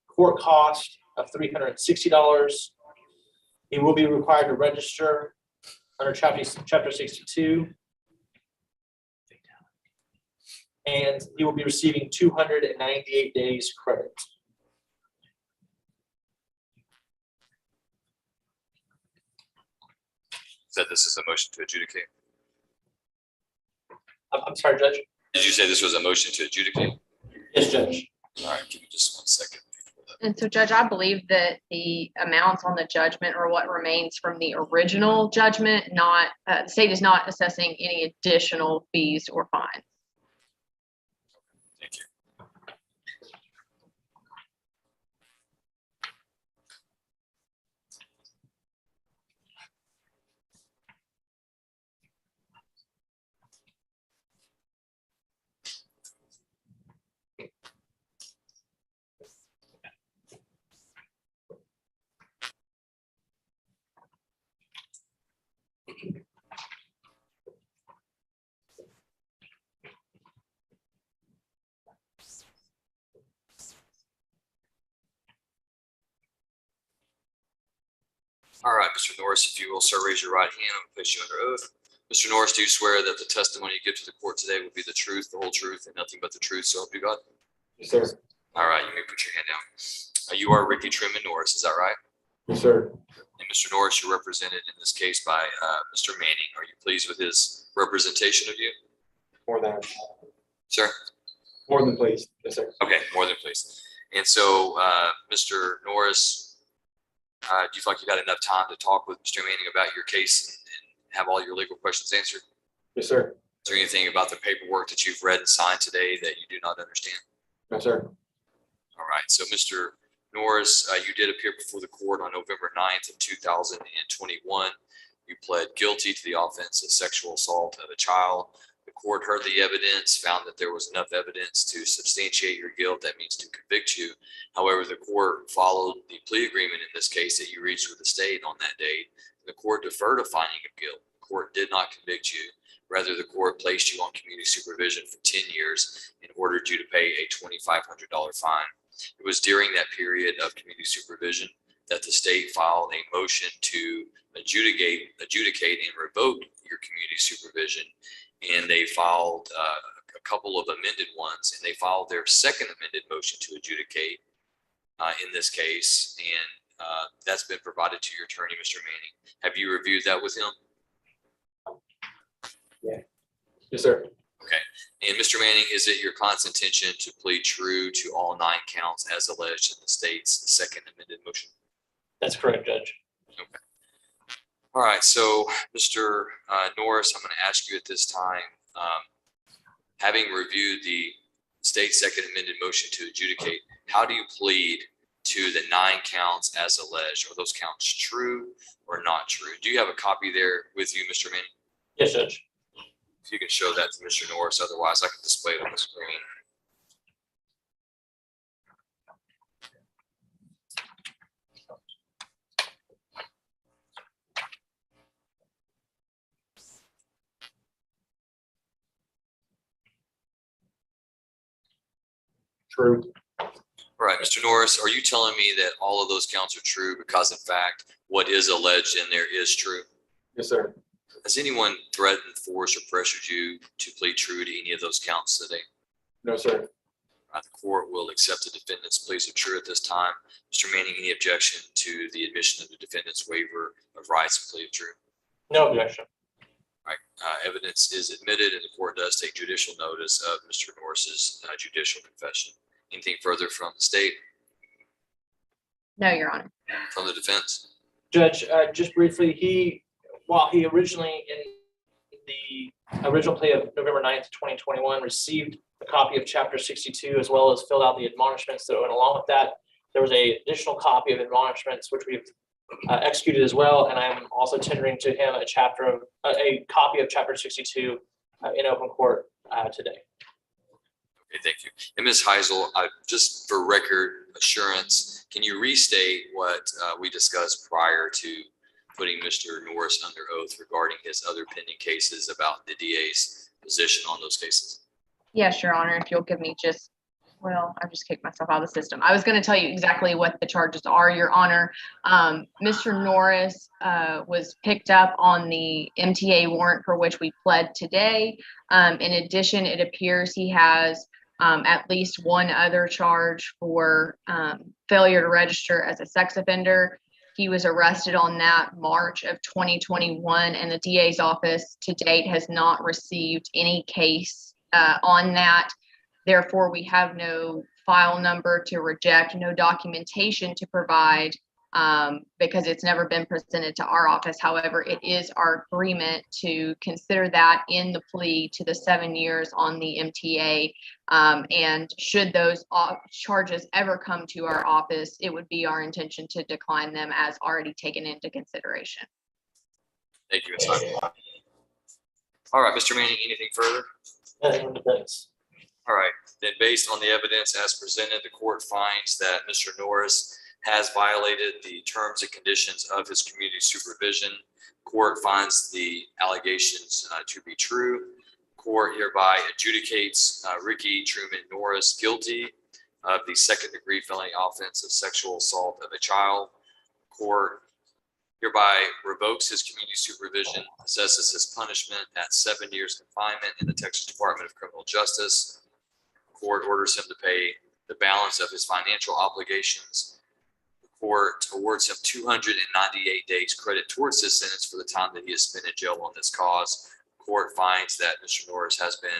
court cost of $360. He will be required to register under Chapter 62. And he will be receiving 298 days credit. Said this is a motion to adjudicate. I'm sorry, Judge. Did you say this was a motion to adjudicate? Yes, Judge. All right, give me just 1 second. And so, Judge, I believe that the amounts on the judgment are what remains from the original judgment, not, the state is not assessing any additional fees or fines. Thank you. All right, Mr. Norris, if you will, sir, raise your right hand. I'm going to place you under oath. Mr. Norris, do you swear that the testimony you give to the court today will be the truth, the whole truth, and nothing but the truth, so help you God? Yes, sir. All right, you may put your hand down. You are Ricky Truman Norris, is that right? Yes, sir. And Mr. Norris, you're represented in this case by Mr. Manning. Are you pleased with his representation of you? More than pleased. Yes, sir. Okay, more than pleased. And so, Mr. Norris, do you feel like you got enough time to talk with Mr. Manning about your case and have all your legal questions answered? Yes, sir. Is there anything about the paperwork that you've read and signed today that you do not understand? No, sir. All right, so Mr. Norris, you did appear before the court on November 9th of 2021. You pled guilty to the offense of sexual assault of a child. The Court heard the evidence, found that there was enough evidence to substantiate your guilt. That means to convict you. However, the court followed the plea agreement in this case that you reached with the state on that date. The court deferred a finding of guilt. The court did not convict you. Rather, the court placed you on community supervision for 10 years and ordered you to pay a $2,500 fine. It was during that period of community supervision that the state filed a motion to adjudicate and revoke your community supervision. And they filed a couple of amended ones, and they filed their second amended motion to adjudicate in this case. And that's been provided to your attorney, Mr. Manning. Have you reviewed that with him? Yes, sir. Okay. And Mr. Manning, is it your client's intention to plead true to all 9 counts as alleged in the state's second amended motion? That's correct, Judge. Okay. All right. So, Mr. Norris, I'm going to ask you at this time, having reviewed the state's second amended motion to adjudicate, how do you plead to the 9 counts as alleged? Are those counts true or not true? Do you have a copy there with you, Mr. Manning? Yes, Judge. If you can show that to Mr. Norris, otherwise I can display it on the screen. True. All right, Mr. Norris, are you telling me that all of those counts are true because in fact, what is alleged in there is true? Yes, sir. Has anyone threatened, forced, or pressured you to plead true to any of those counts today? No, sir. The court will accept the defendant's pleas of true at this time. Mr. Manning, any objection to the admission of the defendant's waiver of rights and plea of true? No objection. All right, evidence is admitted and the court does take judicial notice of Mr. Norris's judicial confession. Anything further from the state, No, Your Honor. from the defense? Judge, just briefly, while he originally in the original plea of November 9th, 2021, received a copy of Chapter 62 as well as filled out the admonishments that went along with that, there was an additional copy of admonishments which we've executed as well, and I'm also tendering to him a copy of Chapter 62 in open court today. Okay, thank you. And Ms. Heisel, just for record assurance, can you restate what we discussed prior to putting Mr. Norris under oath regarding his other pending cases about the DA's position on those cases? Yes, Your Honor, if you'll give me I just kicked myself out of the system. I was going to tell you exactly what the charges are, Your Honor. Mr. Norris was picked up on the MTA warrant for which we pled today. In addition, it appears he has at least one other charge for failure to register as a sex offender. He was arrested on that March of 2021, and the DA's office to date has not received any case on that. Therefore, we have no file number to reject, no documentation to provide because it's never been presented to our office. However, it is our agreement to consider that in the plea to the 7 years on the MTA. And should those charges ever come to our office, it would be our intention to decline them as already taken into consideration. Thank you, Ms. Heisel. All right, Mr. Manning, anything further? All right, then based on the evidence as presented, the court finds that Mr. Norris has violated the terms and conditions of his community supervision. Court finds the allegations to be true. Court hereby adjudicates Ricky Truman Norris guilty of the second-degree felony offense of sexual assault of a child. Court hereby revokes his community supervision, assesses his punishment at 7 years confinement in the Texas Department of Criminal Justice. Court orders him to pay the balance of his financial obligations. The court awards him 298 days credit towards his sentence for the time that he has spent in jail on this cause. Court finds that Mr. Norris has been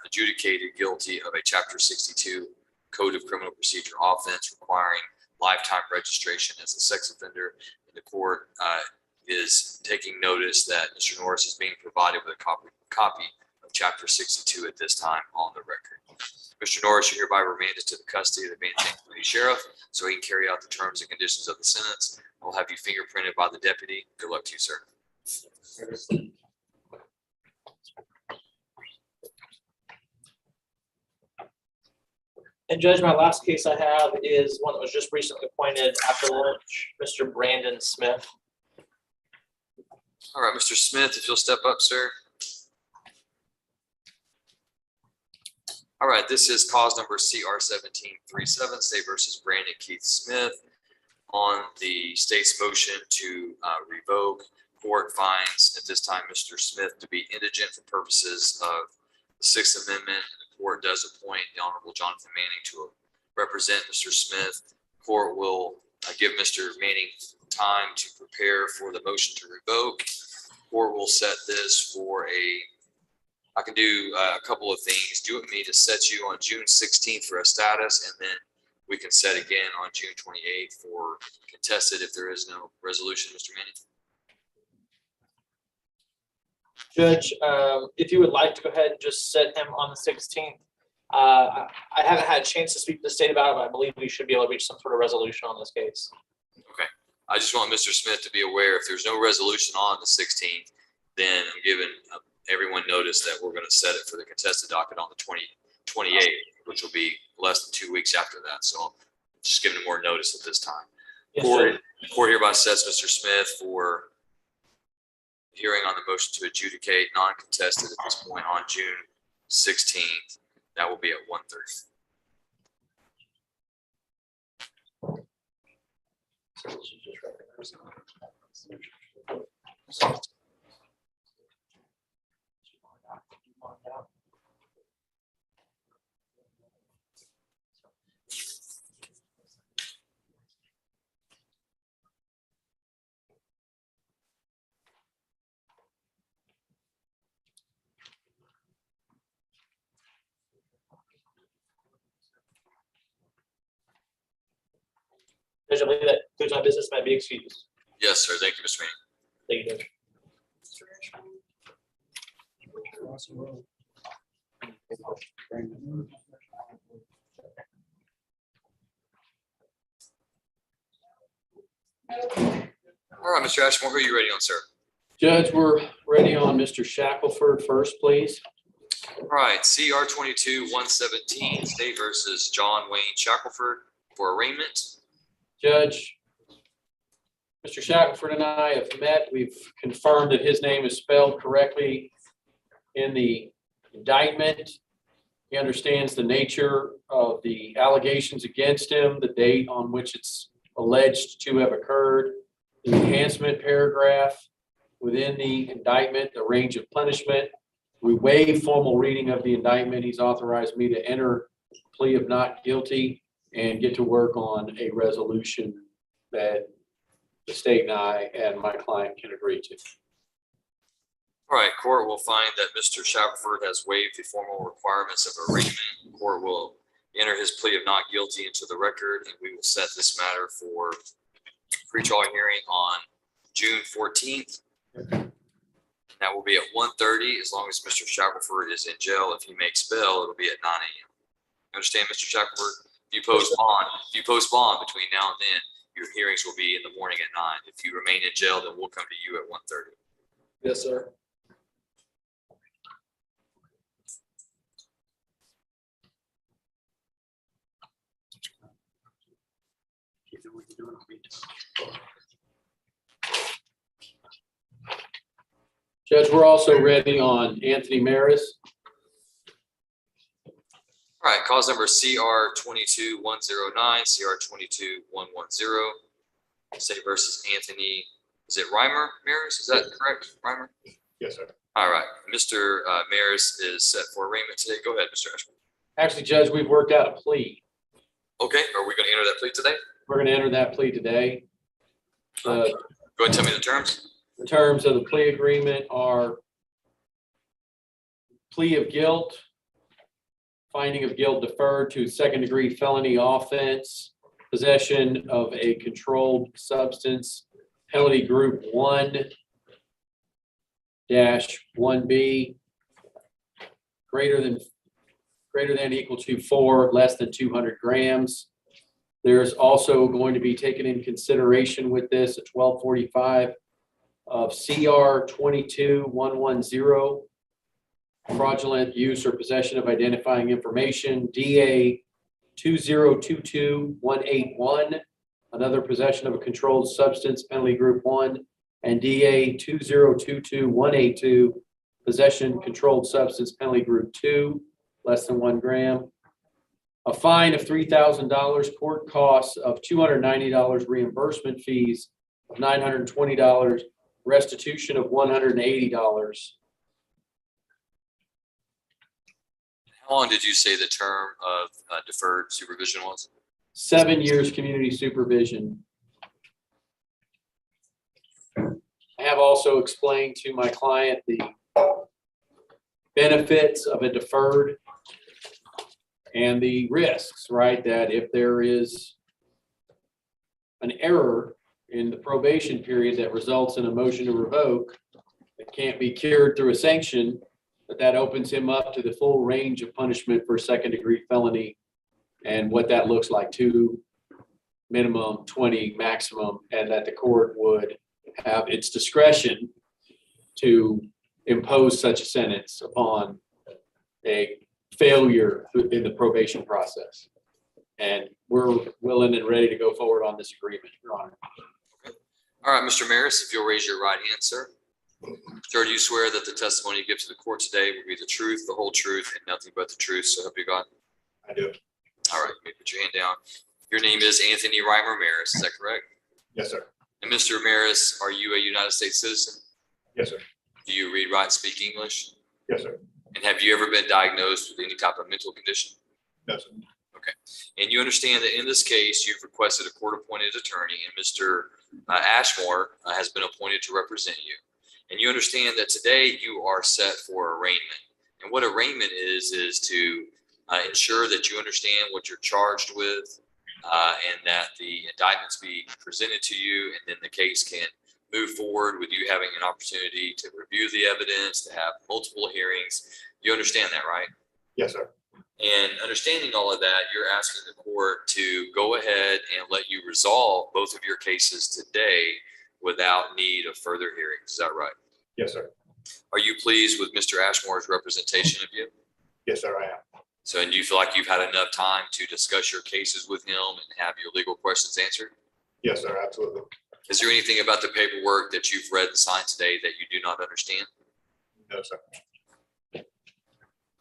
adjudicated guilty of a Chapter 62 Code of Criminal Procedure offense requiring lifetime registration as a sex offender. And the court is taking notice that Mr. Norris is being provided with a copy of Chapter 62 at this time on the record. Mr. Norris, you're hereby remanded to the custody of the Van Zandt County Sheriff so he can carry out the terms and conditions of the sentence. I'll have you fingerprinted by the deputy. Good luck to you, sir. And Judge, my last case I have is one that was just recently appointed after lunch, Mr. Brandon Smith. All right, Mr. Smith, if you'll step up, sir. All right, this is cause number CR 1737, State versus Brandon Keith Smith. On the state's motion to revoke, court finds at this time Mr. Smith to be indigent for purposes of the Sixth Amendment. The court does appoint the Honorable Jonathan Manning to represent Mr. Smith. Court will give Mr. Manning time to prepare for the motion to revoke. Court will set this for I can do a couple of things. Do you want me to set you on June 16th for a status, and then we can set again on June 28th for contested if there is no resolution, Mr. Manning? Judge, if you would like to go ahead and just set him on the 16th. I haven't had a chance to speak to the state about it, but I believe we should be able to reach some sort of resolution on this case. Okay. I just want Mr. Smith to be aware if there's no resolution on the 16th, then I'm giving everyone notice that we're going to set it for the contested docket on the 28th, which will be less than 2 weeks after that. So I'm just giving them more notice at this time. Yes, Court hereby sets Mr. Smith for hearing on the motion to adjudicate non-contested at this point on June 16th. That will be at 1:30. Judge, I believe that concludes my business. May I be excused? Yes, sir. Thank you, Mr. Manning. Thank you, Judge. All right, Mr. Ashmore, who are you ready on, sir? Judge, we're ready on Mr. Shackelford first, please. All right, CR 22-117, State versus John Wayne Shackelford for arraignment. Judge, Mr. Shackelford and I have met. We've confirmed that his name is spelled correctly in the indictment. He understands the nature of the allegations against him, the date on which it's alleged to have occurred, the enhancement paragraph within the indictment, the range of punishment. We waive formal reading of the indictment. He's authorized me to enter a plea of not guilty and get to work on a resolution that the state and I and my client can agree to. All right, court will find that Mr. Shackelford has waived the formal requirements of arraignment. Court will enter his plea of not guilty into the record, and we will set this matter for pretrial hearing on June 14th. That will be at 1:30, as long as Mr. Shackelford is in jail. If he makes bail, it'll be at 9 a.m. Understand, Mr. Shackelford? If you postpone between now and then, your hearings will be in the morning at 9. If you remain in jail, then we'll come to you at 1:30. Yes, sir. Judge, we're also ready on Anthony Maris. All right, cause number CR 22-109, CR 22-110, State versus Anthony, is it Reimer Maris? Is that correct, Reimer? Yes, sir. All right, Mr. Maris is set for arraignment today. Go ahead, Mr. Ashburn. Actually, Judge, we've worked out a plea. Okay, are we going to enter that plea today? We're going to enter that plea today. Go ahead and tell me the terms. The terms of the plea agreement are plea of guilt, finding of guilt deferred to second-degree felony offense, possession of a controlled substance, penalty group 1-1B, greater than equal to 4, less than 200 grams. There's also going to be taken in consideration with this a 1245 of CR 22-110, fraudulent use or possession of identifying information, DA 2022181, another possession of a controlled substance, penalty group 1, and DA 2022182, possession controlled substance, penalty group 2, less than 1 gram. A fine of $3,000, court costs of $290, reimbursement fees of $920, restitution of $180. How long did you say the term of deferred supervision was? 7 years community supervision. I have also explained to my client the benefits of a deferred and the risks, right? That if there is an error in the probation period that results in a motion to revoke, it can't be cured through a sanction, but that opens him up to the full range of punishment for a second-degree felony and what that looks like, 2 minimum, 20 maximum, and that the court would have its discretion to impose such a sentence upon a failure in the probation process. And we're willing and ready to go forward on this agreement, Your Honor. All right, Mr. Maris, if you'll raise your right hand, sir. Sir, do you swear that the testimony you give to the court today will be the truth, the whole truth, and nothing but the truth? So help you God. I do. All right, you may put your hand down. Your name is Anthony Reimer Maris, is that correct? Yes, sir. And Mr. Maris, are you a United States citizen? Yes, sir. Do you read, write, and speak English? Yes, sir. And have you ever been diagnosed with any type of mental condition? No, sir. Okay. And you understand that in this case, you've requested a court-appointed attorney, and Mr. Ashmore has been appointed to represent you. And you understand that today you are set for arraignment. And what arraignment is to ensure that you understand what you're charged with, and that the indictments be presented to you, and then the case can move forward with you having an opportunity to review the evidence, to have multiple hearings. You understand that, right? Yes, sir. And understanding all of that, you're asking the court to go ahead and let you resolve both of your cases today without need of further hearings. Is that right? Yes, sir. Are you pleased with Mr. Ashmore's representation of you? Yes, sir, I am. So, and do you feel like you've had enough time to discuss your cases with him and have your legal questions answered? Yes, sir, absolutely. Is there anything about the paperwork that you've read and signed today that you do not understand? No, sir.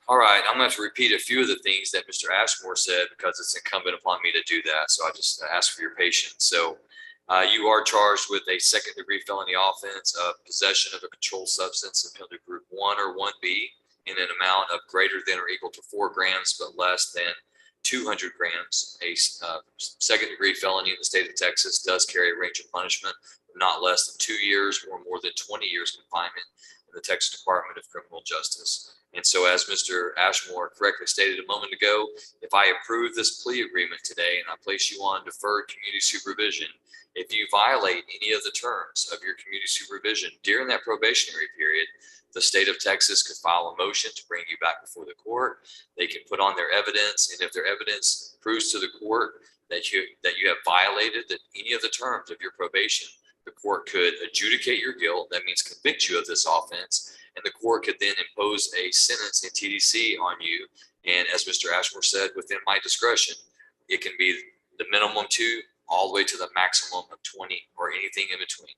All right, I'm going to have to repeat a few of the things that Mr. Ashmore said because it's incumbent upon me to do that. So I just ask for your patience. So you are charged with a second-degree felony offense of possession of a controlled substance in penalty group 1 or 1B in an amount of greater than or equal to 4 grams but less than 200 grams. A second-degree felony in the state of Texas does carry a range of punishment of not less than 2 years or more than 20 years confinement in the Texas Department of Criminal Justice. And so, as Mr. Ashmore correctly stated a moment ago, if I approve this plea agreement today and I place you on deferred community supervision, if you violate any of the terms of your community supervision during that probationary period, the state of Texas could file a motion to bring you back before the court. They can put on their evidence, and if their evidence proves to the court that you have violated any of the terms of your probation, the court could adjudicate your guilt. That means convict you of this offense. And the court could then impose a sentence in TDC on you. And as Mr. Ashmore said, within my discretion, it can be the minimum 2 all the way to the maximum of 20 or anything in between.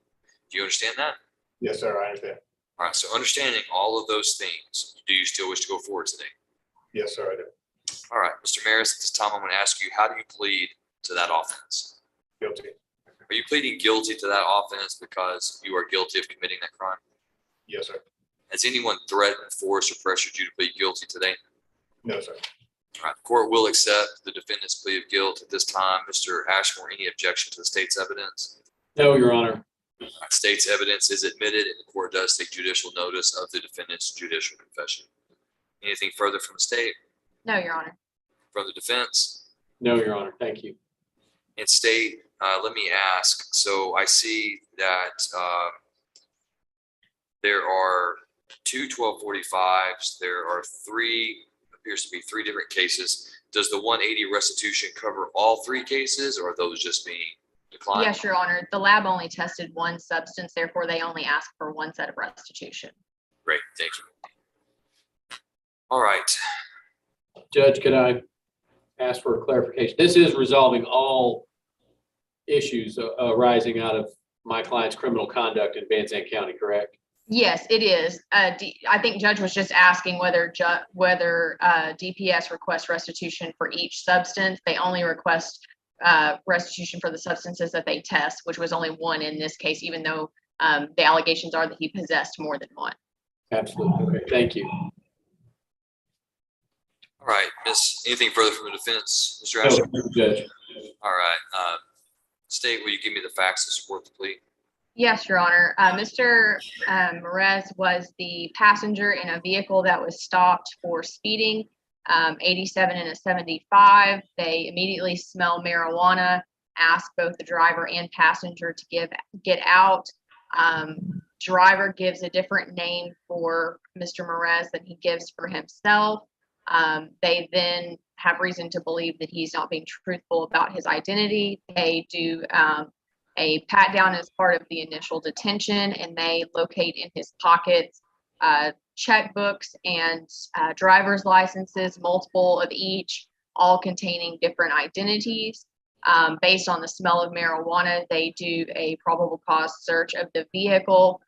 Do you understand that? Yes, sir, I understand. All right. So understanding all of those things, do you still wish to go forward today? Yes, sir, I do. All right, Mr. Maris, at this time, I'm going to ask you, how do you plead to that offense? Guilty. Are you pleading guilty to that offense because you are guilty of committing that crime? Yes, sir. Has anyone threatened, forced, or pressured you to plead guilty today? No, sir. All right, the court will accept the defendant's plea of guilt at this time. Mr. Ashmore, any objection to the state's evidence? No, Your Honor. State's evidence is admitted, and the court does take judicial notice of the defendant's judicial confession. Anything further from the state? No, Your Honor. From the defense? No, Your Honor. Thank you. And state, let me ask, so I see that there are 2 1245s. There are appears to be 3 different cases. Does the 180 restitution cover all 3 cases, or are those just being declined? Yes, Your Honor. The lab only tested 1 substance, therefore they only asked for 1 set of restitution. Great, thank you. All right. Judge, could I ask for clarification. This is resolving all issues arising out of my client's criminal conduct in Van Zandt County, correct? Yes, it is. I think Judge was just asking whether DPS requests restitution for each substance. They only request restitution for the substances that they test, which was only one in this case, even though the allegations are that he possessed more than one. Absolutely. Okay, thank you. All right, Miss, anything further from the defense, Mr. No, Ashton? Judge. All right, State, will you give me the facts to support the plea? Yes, Your Honor. Mr. Merez was the passenger in a vehicle that was stopped for speeding, 87 and a 75. They immediately smell marijuana, ask both the driver and passenger to get out. Driver gives a different name for Mr. Merez than he gives for himself. They then have reason to believe that he's not being truthful about his identity. They do a pat down as part of the initial detention, and they locate in his pockets checkbooks and driver's licenses, multiple of each, all containing different identities. Based on the smell of marijuana, they do a probable cause search of the vehicle.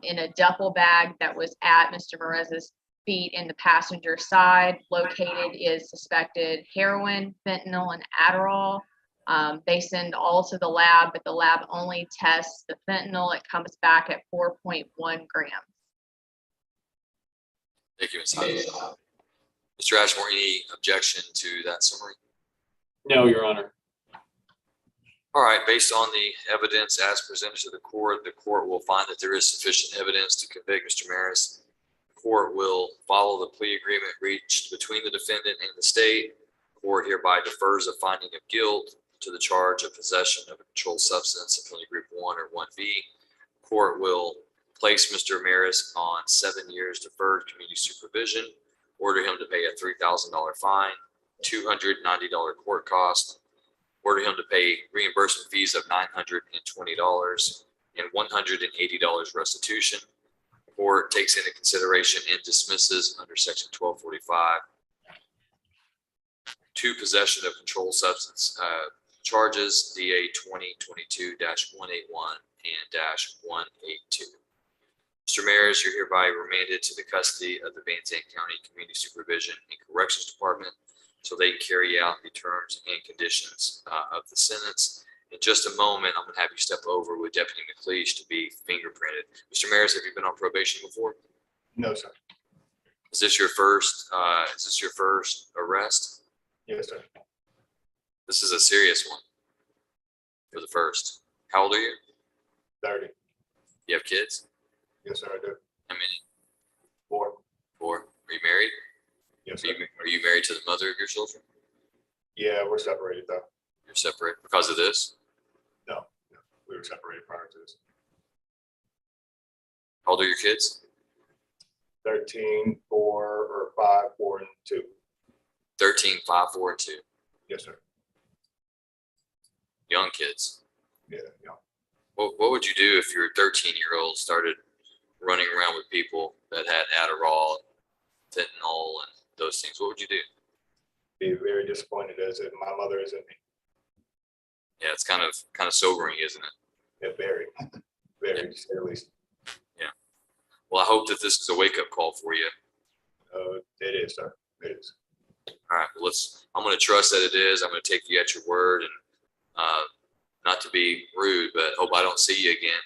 In a duffel bag that was at Mr. Merez's feet in the passenger side, located is suspected heroin, fentanyl, and Adderall. They send all to the lab, but the lab only tests the fentanyl. It comes back at 4.1 grams. Thank you, Ms. Hines. Mr. Ashmore, any objection to that summary? No, Your Honor. All right, based on the evidence as presented to the court will find that there is sufficient evidence to convict Mr. Maris. The court will follow the plea agreement reached between the defendant and the state. The court hereby defers a finding of guilt to the charge of possession of a controlled substance of felony group 1 or 1B. The court will place Mr. Maris on 7 years deferred community supervision, order him to pay a $3,000 fine, $290 court cost, order him to pay reimbursement fees of $920 and $180 restitution. The court takes into consideration and dismisses under section 1245 two possession of controlled substance charges, DA 2022-181 and -182. Mr. Maris, you're hereby remanded to the custody of the Van Zandt County Community Supervision and Corrections Department so they can carry out the terms and conditions of the sentence. In just a moment, I'm going to have you step over with Deputy McLeish to be fingerprinted. Mr. Maris, have you been on probation before? No, sir. Is this your first arrest? Yes, sir. This is a serious one for the first. How old are you? 30. You have kids? Yes, sir, I do. How many? 4. 4. Are you married? Yes, Are sir. you married to the mother of your children? Yeah, we're separated though. You're separate because of this? No, we were separated prior to this. How old are your kids? 13, 4, or 5, 4, and 2. 13, 5, 4, and 2. Yes, sir. Young kids. Yeah. What would you do if your 13-year-old started running around with people that had Adderall, fentanyl, and those things? What would you do? Be very disappointed as if my mother isn't me. Yeah, it's kind of sobering, isn't it? Yeah, very, to say the least. Well, I hope that this is a wake-up call for you. It is, sir. It is. All right, well, I'm going to trust that it is. I'm going to take you at your word, and not to be rude, but hope I don't see you again.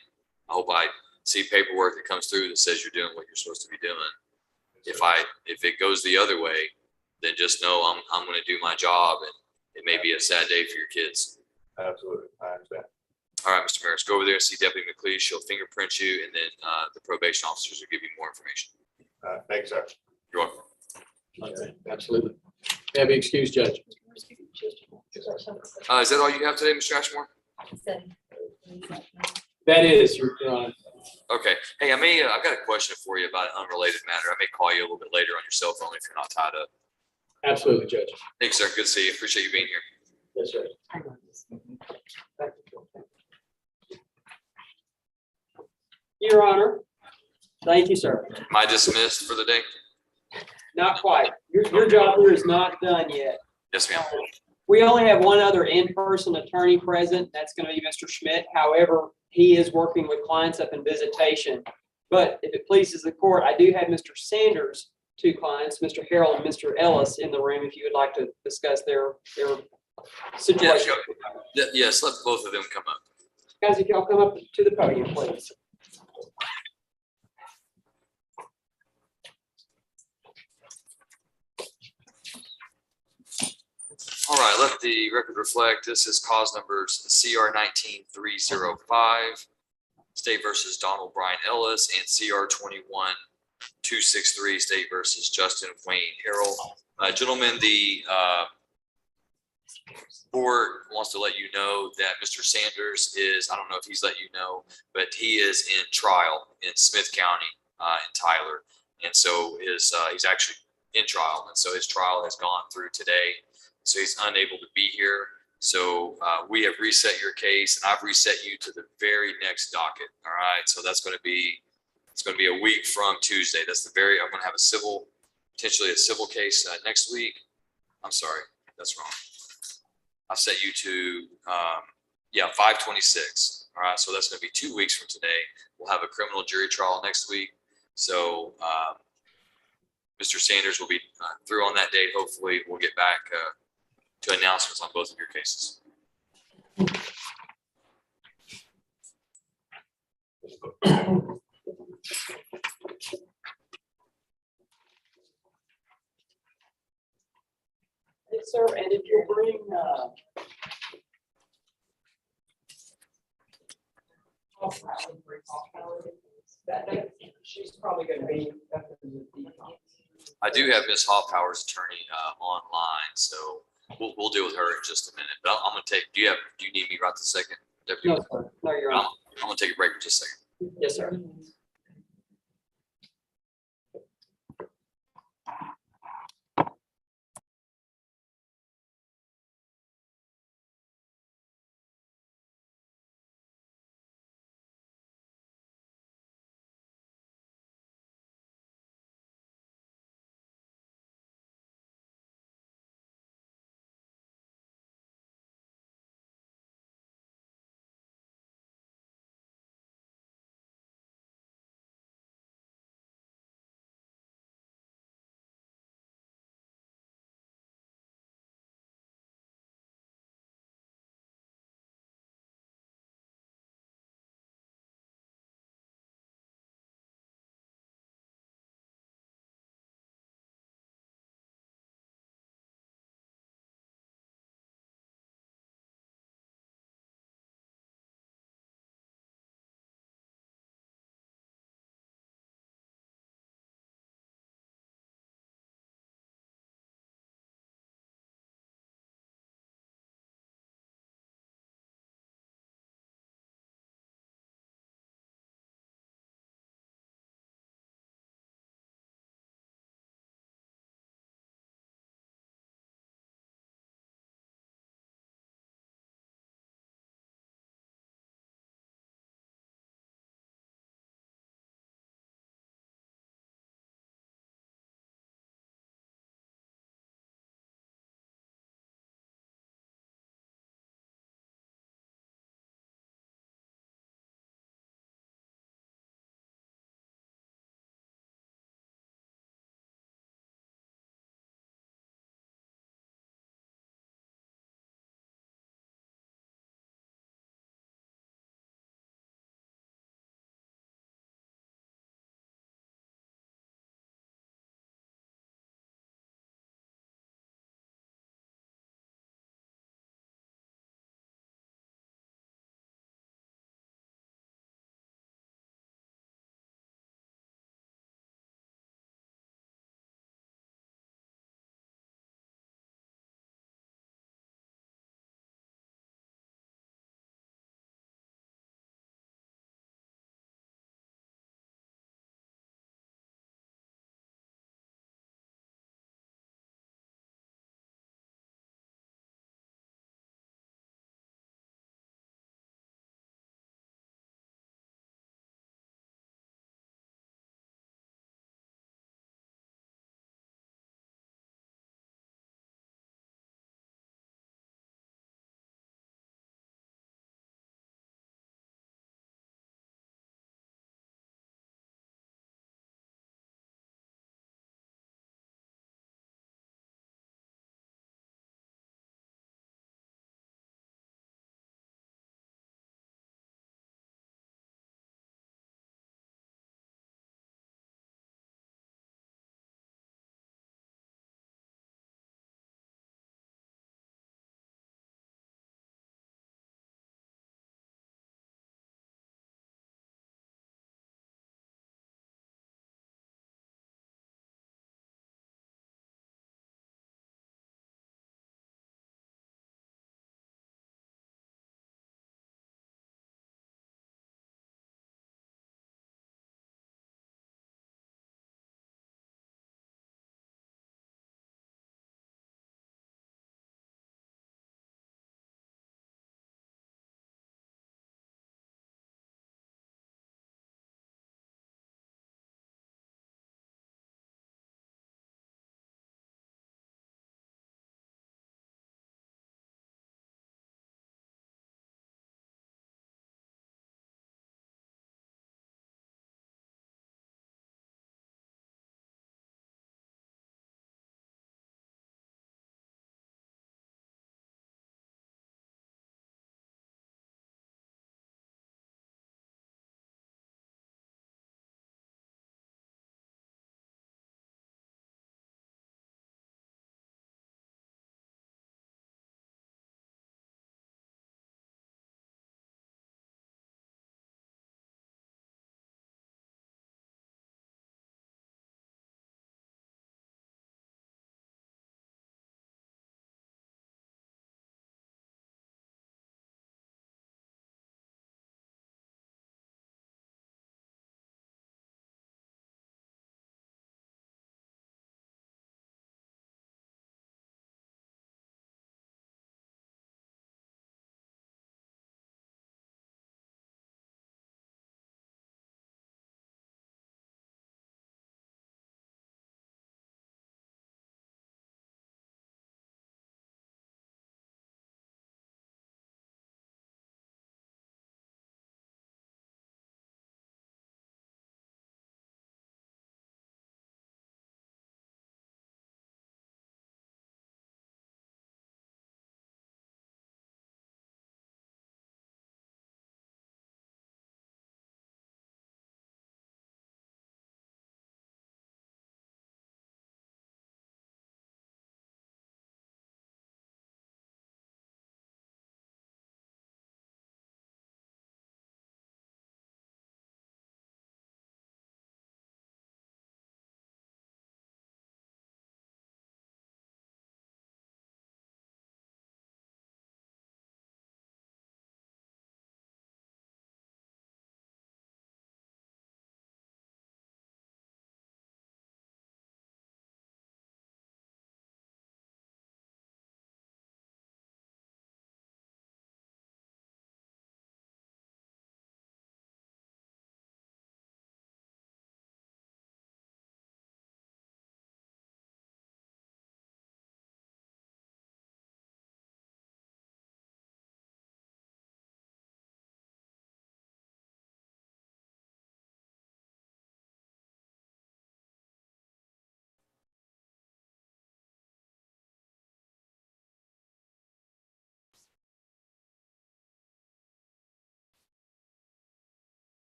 I hope I see paperwork that comes through that says you're doing what you're supposed to be doing. If it goes the other way, then just know I'm going to do my job, and it may be a sad day for your kids. Absolutely, I understand. All right, Mr. Maris, go over there and see Deputy McLeish. She'll fingerprint you, and then the probation officers will give you more information. Thank you, sir. You're welcome. Okay, absolutely. May I be excused, Judge? Is that all you have today, Mr. Ashmore? That is, Your Honor. Okay. Hey, I've got a question for you about an unrelated matter. I may call you a little bit later on your cell phone if you're not tied up. Absolutely, Judge. Thanks, sir. Good to see you. Appreciate you being here. Yes, sir. Your Honor, thank you, sir. Am I dismissed for the day? Not quite. Your job here is not done yet. Yes, ma'am. We only have one other in-person attorney present. That's going to be Mr. Schmidt. However, he is working with clients up in visitation. But if it pleases the court, I do have Mr. Sanders' two clients, Mr. Harrell and Mr. Ellis, in the room if you would like to discuss their situation. Yes, let both of them come up. Guys, if y'all come up to the podium, please. All right, let the record reflect, this is cause numbers CR 19-305, State versus Donald Brian Ellis, and CR 21-263, State versus Justin Wayne Harrell. Gentlemen, the board wants to let you know that Mr. Sanders is, I don't know if he's let you know, but he is in trial in Smith County in Tyler. And so he's actually in trial. And so his trial has gone through today. So he's unable to be here. So we have reset your case, and I've reset you to the very next docket. All right. So it's going to be a week from Tuesday. I'm going to have potentially a civil case next week. I'm sorry, that's wrong. I've set you to 5/26. All right. So that's going to be 2 weeks from today. We'll have a criminal jury trial next week. So Mr. Sanders will be through on that date. Hopefully we'll get back to announcements on both of your cases. Yes, sir, and if you'll bring, she's probably gonna be. I do have Ms. Hoffpower's attorney online, so we'll deal with her in just a minute. But I'm going to take. Do you need me right this second, Deputy? No, sir. No, you're on. I'm going to take a break for just a second. Yes, sir.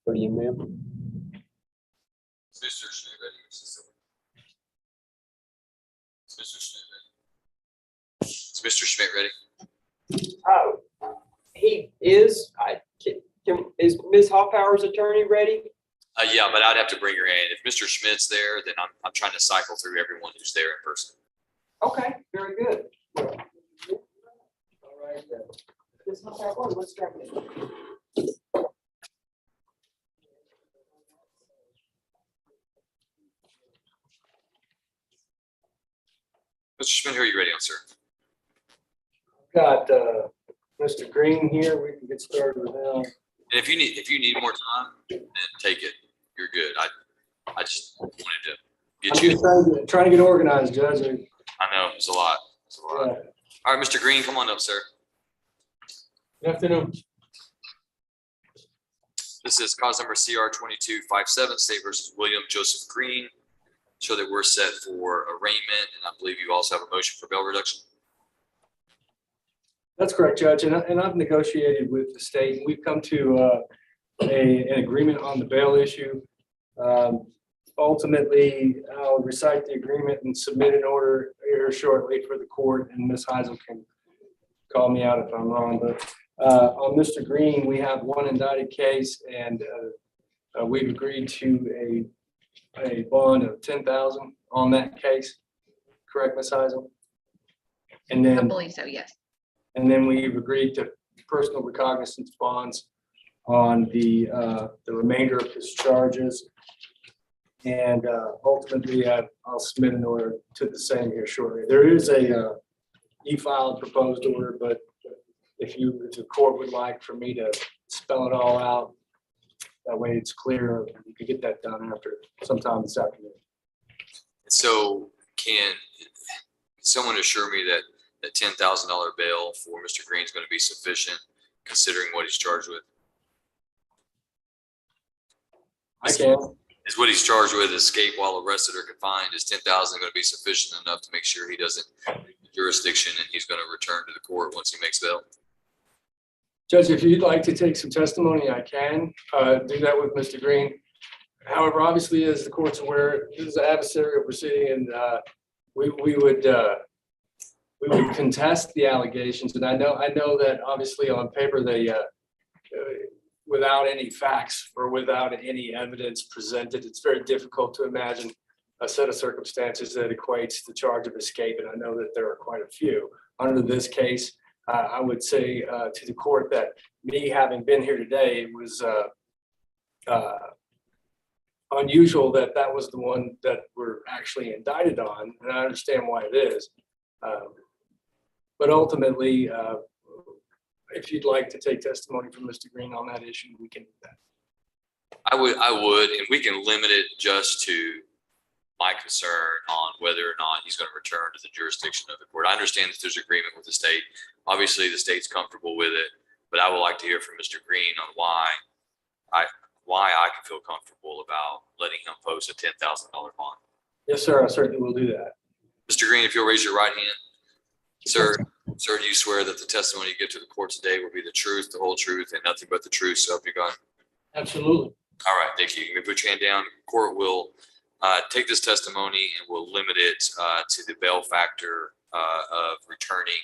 Go to you, ma'am. Is Mr. Schmidt ready? Is Mr. Schmidt ready? Is Mr. Schmidt ready? Oh, he is, is Ms. Hoffpower's attorney ready? Yeah, but I'd have to bring her in. If Mr. Schmidt's there, then I'm trying to cycle through everyone who's there in person. Okay, very good. All right, then. Ms. Hoffpower, let's start with you. Mr. Schmidt, who are you ready on, sir? Got Mr. Green here. We can get started with him. And if you need more time, then take it. You're good. I just wanted to get I'm you. just trying to get organized, Judge. I know it's a lot. It's a lot. Yeah. All right, Mr. Green, come on up, sir. Good afternoon. This is cause number CR 2257, State versus William Joseph Green. Show that we're set for arraignment, and I believe you also have a motion for bail reduction. That's correct, Judge. And I've negotiated with the state. We've come to an agreement on the bail issue. Ultimately, I'll recite the agreement and submit an order here shortly for the court, and Ms. Heisel can call me out if I'm wrong. But on Mr. Green, we have one indicted case, and we've agreed to a bond of $10,000 on that case. Correct, Ms. Heisel? And I then, believe so, yes. and then we've agreed to personal recognizance bonds on the remainder of his charges. And ultimately, I'll submit an order to the same here shortly. There is a e-filed proposed order, but if the court would like for me to spell it all out, that way it's clear, you can get that done after sometime this afternoon. So can someone assure me that that $10,000 bail for Mr. Green is going to be sufficient considering what he's charged with? I can. Is what he's charged with escape while arrested or confined? Is $10,000 going to be sufficient enough to make sure he doesn't jurisdiction and he's going to return to the court once he makes bail? Judge, if you'd like to take some testimony, I can do that with Mr. Green. However, obviously, as the court's aware, this is an adversarial proceeding, and we would contest the allegations. And I know that obviously on paper they without any facts or without any evidence presented, it's very difficult to imagine a set of circumstances that equates the charge of escape. And I know that there are quite a few. Under this case, I would say to the court that me having been here today, it was unusual that that was the one that we're actually indicted on. And I understand why it is. But ultimately, if you'd like to take testimony from Mr. Green on that issue, we can do that. I would, and we can limit it just to my concern on whether or not he's going to return to the jurisdiction of the court. I understand that there's agreement with the state. Obviously, the state's comfortable with it, but I would like to hear from Mr. Green on why I can feel comfortable about letting him post a $10,000 bond. Yes, sir. I certainly will do that. Mr. Green, if you'll raise your right hand. Sir, do you swear that the testimony you give to the court today will be the truth, the whole truth, and nothing but the truth, so help you God? Absolutely. All right, thank you. You may put your hand down. Court will take this testimony and will limit it to the bail factor of returning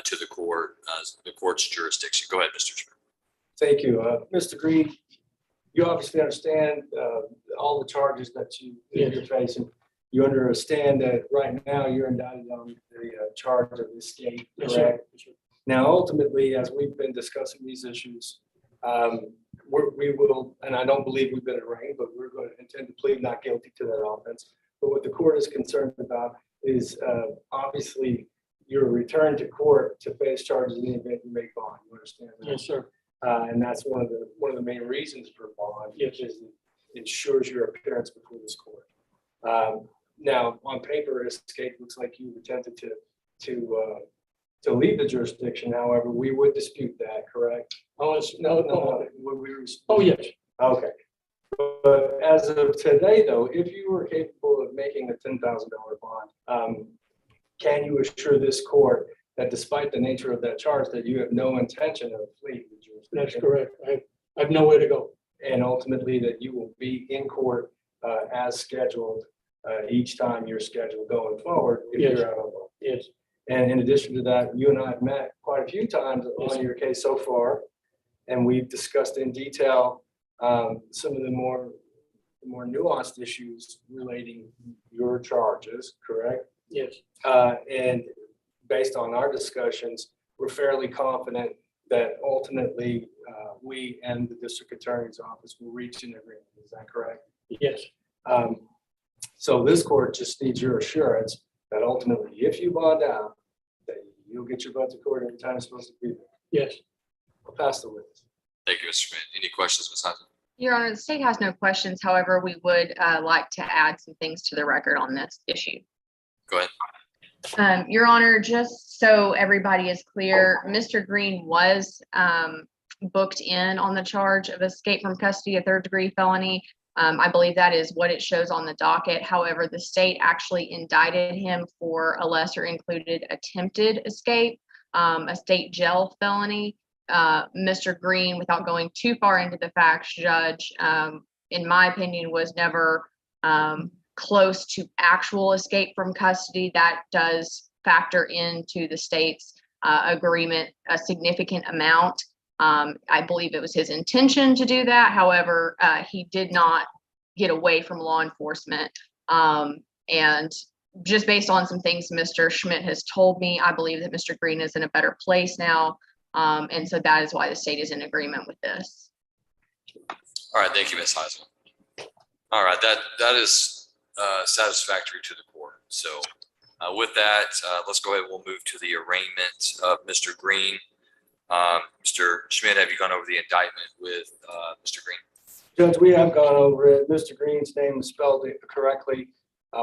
to the court's jurisdiction. Go ahead, Mr. Chairman. Thank you. Mr. Green, you obviously understand all the charges that you're facing. You understand that right now you're indicted on the charge of escape, correct? Yes, now, ultimately, as we've been discussing these issues, we will, and I don't believe we've been arraigned, but we're going to intend to plead not guilty to that offense. But what the court is concerned about is obviously your return to court to face charges in the event you make bond. You understand that? Yes, sir. And that's one of the main reasons for bond, which is it ensures your appearance before this court. Now, on paper, escape looks like you've attempted to leave the jurisdiction. However, we would dispute that, correct? Oh, no. Oh, yes. Okay. But as of today, though, if you were capable of making a $10,000 bond, can you assure this court that despite the nature of that charge, that you have no intention of fleeing the jurisdiction? That's correct. I have nowhere to go. And ultimately that you will be in court as scheduled each time you're scheduled going forward. If Yes. you're out on loan. Yes. And in addition to that, you and I have met quite a few times on your case so far. And we've discussed in detail some of the more nuanced issues relating your charges, correct? Yes. And based on our discussions, we're fairly confident that ultimately we and the district attorney's office will reach an agreement. Is that correct? Yes. So this court just needs your assurance that ultimately, if you bond out, that you'll get your butt to court every time it's supposed to be there. Yes. I'll pass the witness. Thank you, Mr. Schmidt. Any questions, Ms. Heisman? Your Honor, the state has no questions. However, we would like to add some things to the record on this issue. Go ahead. Your Honor, just so everybody is clear, Mr. Green was booked in on the charge of escape from custody, a third-degree felony. I believe that is what it shows on the docket. However, the state actually indicted him for a lesser included attempted escape, a state jail felony. Mr. Green, without going too far into the facts, Judge, in my opinion, was never close to actual escape from custody. That does factor into the state's agreement a significant amount. I believe it was his intention to do that. However, he did not get away from law enforcement. And just based on some things Mr. Schmidt has told me, I believe that Mr. Green is in a better place now. And so that is why the state is in agreement with this. All right, thank you, Ms. Heisman. All right, that is satisfactory to the court. So with that, let's go ahead. We'll move to the arraignment of Mr. Green. Mr. Schmidt, have you gone over the indictment with Mr. Green? Judge, we have gone over it. Mr. Green's name is spelled correctly.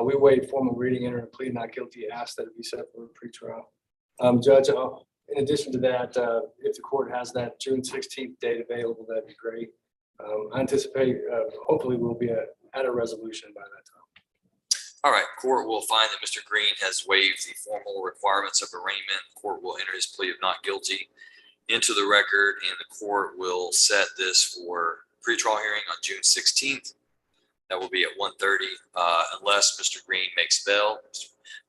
We waived formal reading, entering a plea not guilty, asked that it be set for a pretrial. Judge, in addition to that, if the court has that June 16th date available, that'd be great. I anticipate, hopefully we'll be at a resolution by that time. All right, court will find that Mr. Green has waived the formal requirements of arraignment. Court will enter his plea of not guilty into the record, and the court will set this for pretrial hearing on June 16th. That will be at 1:30, unless Mr. Green makes bail.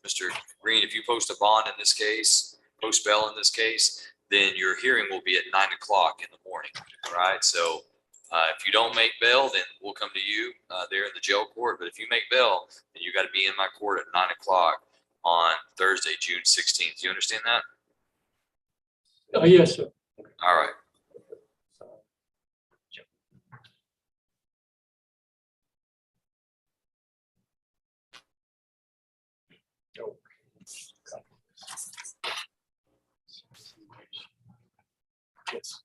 Mr. Green, if you post a bond in this case, post bail in this case, then your hearing will be at 9 o'clock in the morning. All right, so if you don't make bail, then we'll come to you there in the jail court. But if you make bail, then you got to be in my court at 9 o'clock on Thursday, June 16th. Do you understand that? Yes, sir. All right. Yes.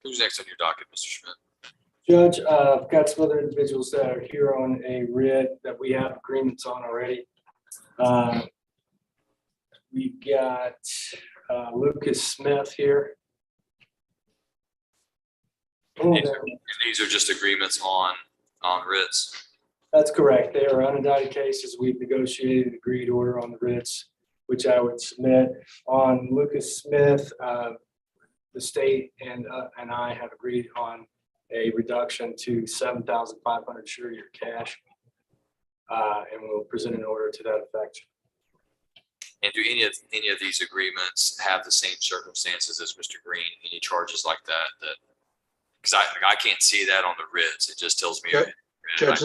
Who's next on your docket, Mr. Schmidt? Judge, I've got some other individuals that are here on a writ that we have agreements on already. We've got Lucas Smith here. These are just agreements on writs. That's correct. They are unindicted cases. We've negotiated an agreed order on the writs, which I would submit. On Lucas Smith, the state and I have agreed on a reduction to $7,500 surety cash, and we'll present an order to that effect. And do any of these agreements have the same circumstances as Mr. Green? Any charges like that? Because I can't see that on the writs. It just tells me. Okay. Judge,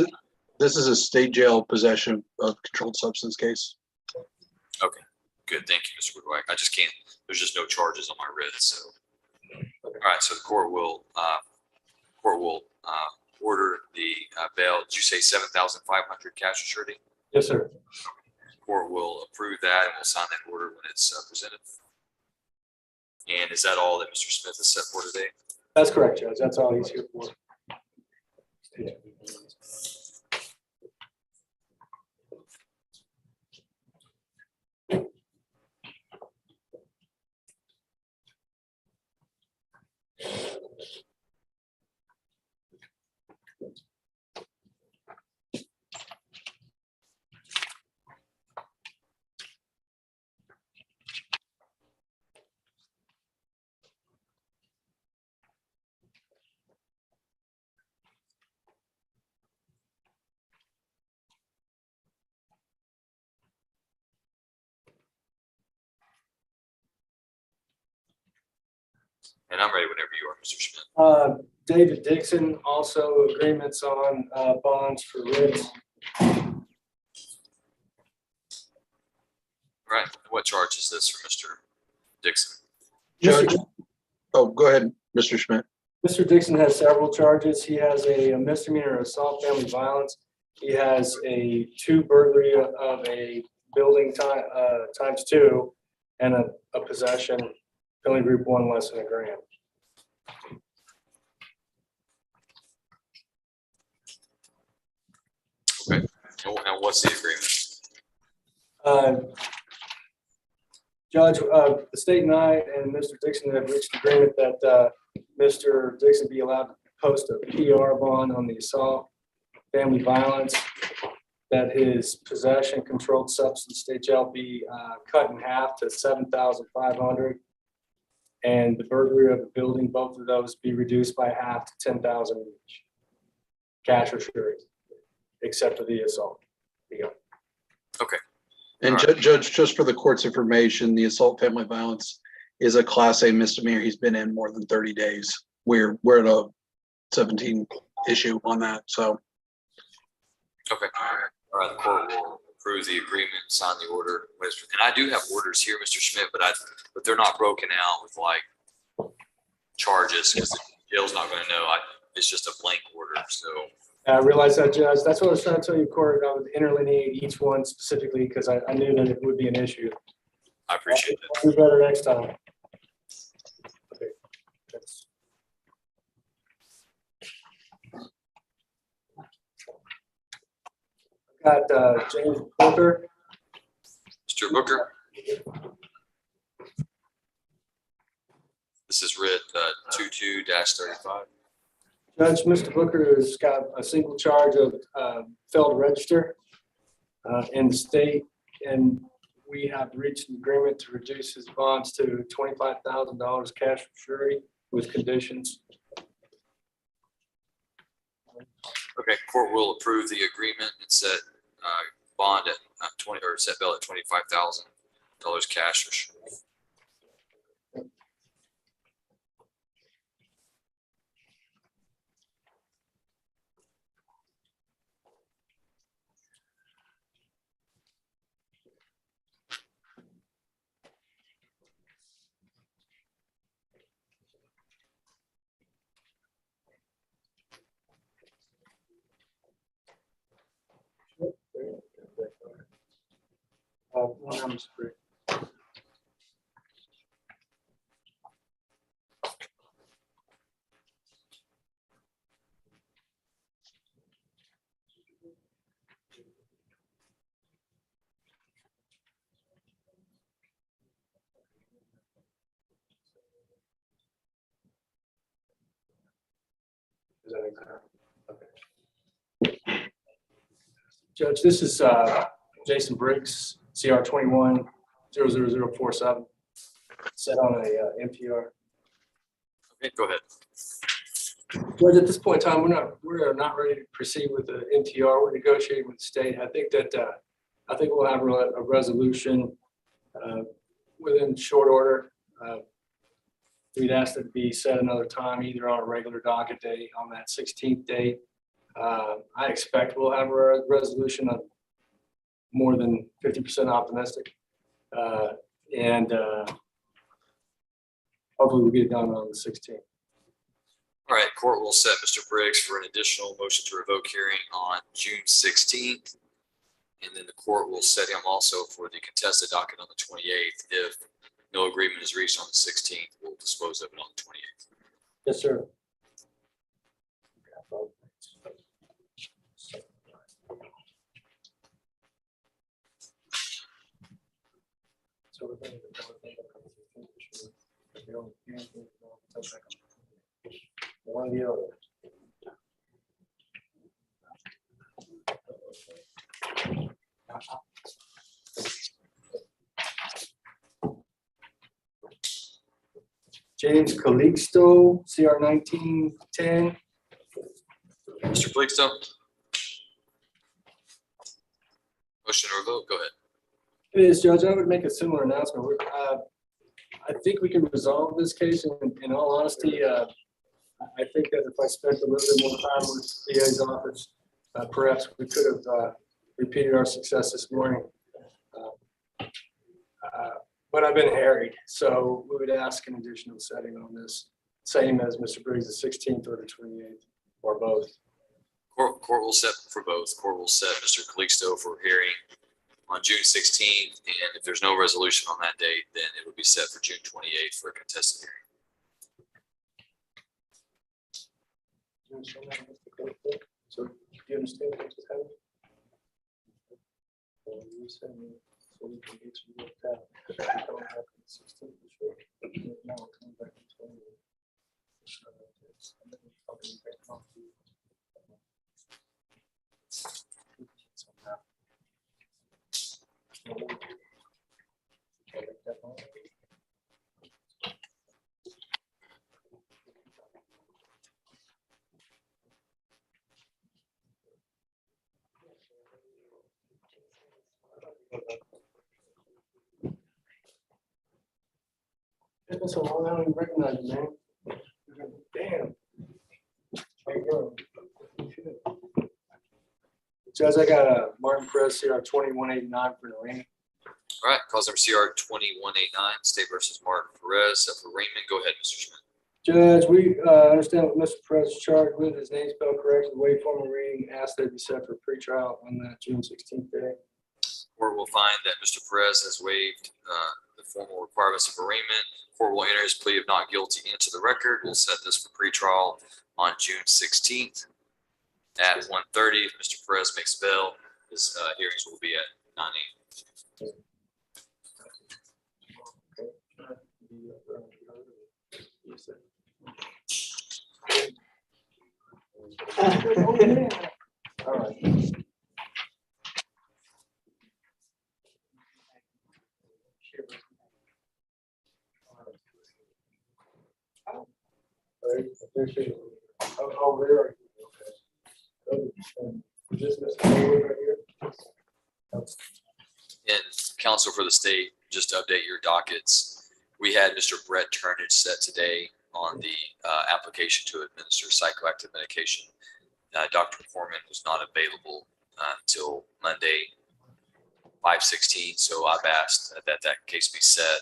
this is a state jail possession of controlled substance case. Okay, good. Thank you, Mr. Woodward. I just can't. There's just no charges on my writs. So, all right. So the court will order the bail. Did you say $7,500 cash or surety? Yes, sir. Court will approve that, and we'll sign that order when it's presented. And is that all that Mr. Smith has set for today? That's correct, Judge. That's all he's here for. And I'm ready whenever you are, Mr. Schmidt. David Dixon, also agreements on bonds for writs. All right, what charge is this for Mr. Dixon? Judge, oh, go ahead, Mr. Schmidt. Mr. Dixon has several charges. He has a misdemeanor assault, family violence. He has a 2 burglary of a building times 2, and a possession, felony group 1 less than a gram. Okay, and what's the agreement? Judge, the state and I and Mr. Dixon have reached agreement that Mr. Dixon be allowed to post a PR bond on the assault, family violence, that his possession controlled substance state jail be cut in half to $7,500, and the burglary of the building, both of those be reduced by half to $10,000 each, cash or surety, except for the assault. Okay. And Judge, just for the court's information, the assault family violence is a Class A misdemeanor. He's been in more than 30 days. We're at a 17 issue on that, so. Okay. All right, the court will approve the agreement, sign the order. And I do have orders here, Mr. Schmidt, but they're not broken out with like charges because the jail's not going to know. It's just a blank order, so. I realize that, Judge. That's what I was trying to tell you, Court. I would interlineate each one specifically because I knew that it would be an issue. I appreciate it. I'll do better next time. Okay. Got James Booker. Mr. Booker. This is writ 22-35. Judge, Mr. Booker has got a single charge of failed to register in the state, and we have reached an agreement to reduce his bonds to $25,000 cash for surety with conditions. Okay, court will approve the agreement and set bond at set bail at $25,000 cash for surety. Judge, this is Jason Briggs, CR 21-00047, set on a NPR. Okay, go ahead. Judge, at this point in time, we're not ready to proceed with the NTR. We're negotiating with the state. I think we'll have a resolution within short order. We'd ask that it be set another time, either on a regular docket date on that 16th date. I expect we'll have a resolution of more than 50% optimistic. And hopefully we'll get it done on the 16th. All right, court will set Mr. Briggs for an additional motion to revoke hearing on June 16th. And then the court will set him also for the contested docket on the 28th. If no agreement is reached on the 16th, we'll dispose of it on the 28th. Yes, sir. One or the other. James Calixto, CR 1910. Mr. Fleekstone? Motion to revoke, go ahead. It is, Judge. I would make a similar announcement. I think we can resolve this case in all honesty. I think that if I spent a little bit more time with the DA's office, perhaps we could have repeated our success this morning. But I've been harried, so we would ask an additional setting on this, same as Mr. Briggs, the 16th or the 28th, or both. Court will set for both. Court will set Mr. Calixto for hearing on June 16th, and if there's no resolution on that date, then it would be set for June 28th for a contested hearing. So do you understand what just happened? So we can get you worked out. Don't have the 16th for sure. Now we're coming back to 28th. And then we're probably back on to somehow. It's been so long, I don't even recognize you, man. Damn. How you doing? Judge, I got a Martin Perez here on 2189 for Arraignment. All right, cause number CR 2189, State versus Martin Perez, set for arraignment. Go ahead, Mr. Schmidt. Judge, we understand what Mr. Perez is charged with. His name spelled correctly. The way formal reading asked that it be set for pretrial on that June 16th day. Court will find that Mr. Perez has waived the formal requirements of arraignment. Court will enter his plea of not guilty into the record. We'll set this for pretrial on June 16th at 1:30. If Mr. Perez makes bail, his hearings will be at 9 a.m. All right. How rare are you? Okay. Just Mr. Hayward right here. And counsel for the state, just to update your dockets, we had Mr. Brett Turnage set today on the application to administer psychoactive medication. Dr. Foreman was not available until Monday, 5/16. So I've asked that that case be set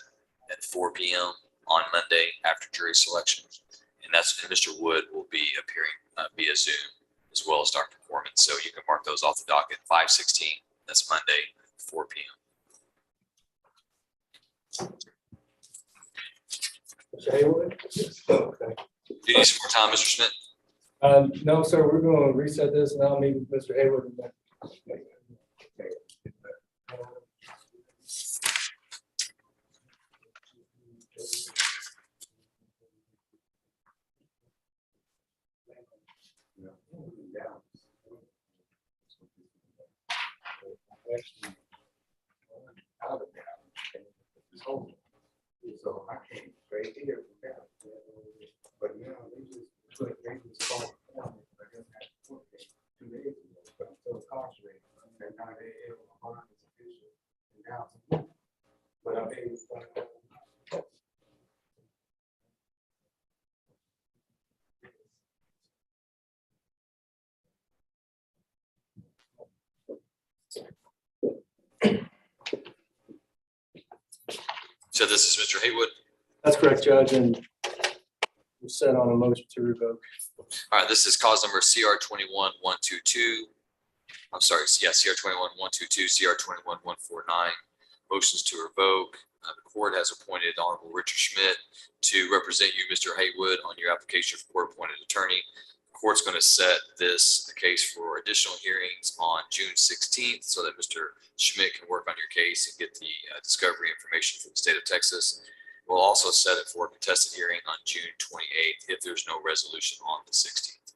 at 4 p.m. on Monday after jury selection. And that's, and Mr. Wood will be appearing via Zoom as well as Dr. Foreman. So you can mark those off the docket, 5/16. That's Monday, 4 p.m. Mr. Hayward? Okay. Do you need some more time, Mr. Schmidt? No, sir, we're going to reset this and I'll meet with Mr. Hayward. So I came straight here from that. But now they just called I just had 2 days ago, but I'm still incarcerated. And now they able to bond as official and now it's a move. But I'm able to start. So this is Mr. Haywood. That's correct, Judge, and we're set on a motion to revoke. All right, this is cause number CR 21-122. I'm sorry, yeah, CR 21-122, CR 21-149. Motions to revoke. The court has appointed Honorable Richard Schmidt to represent you, Mr. Haywood, on your application for court-appointed attorney. The court's going to set this case for additional hearings on June 16th so that Mr. Schmidt can work on your case and get the discovery information from the state of Texas. We'll also set it for a contested hearing on June 28th if there's no resolution on the 16th.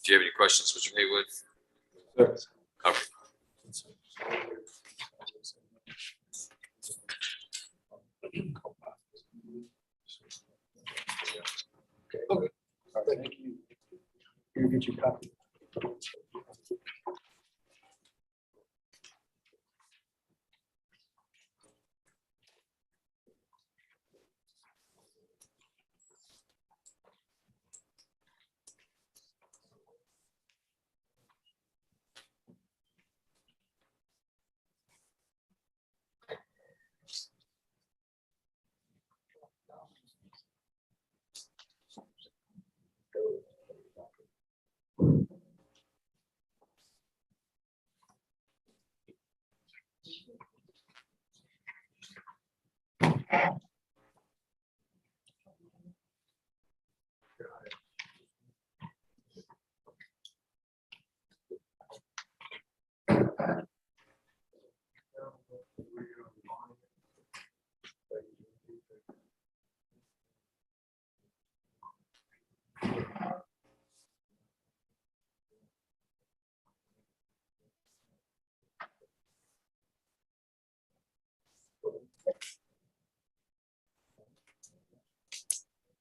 Do you have any questions, Mr. Haywood? Sir. Okay. Okay. All right, thank you. Here, get your copy.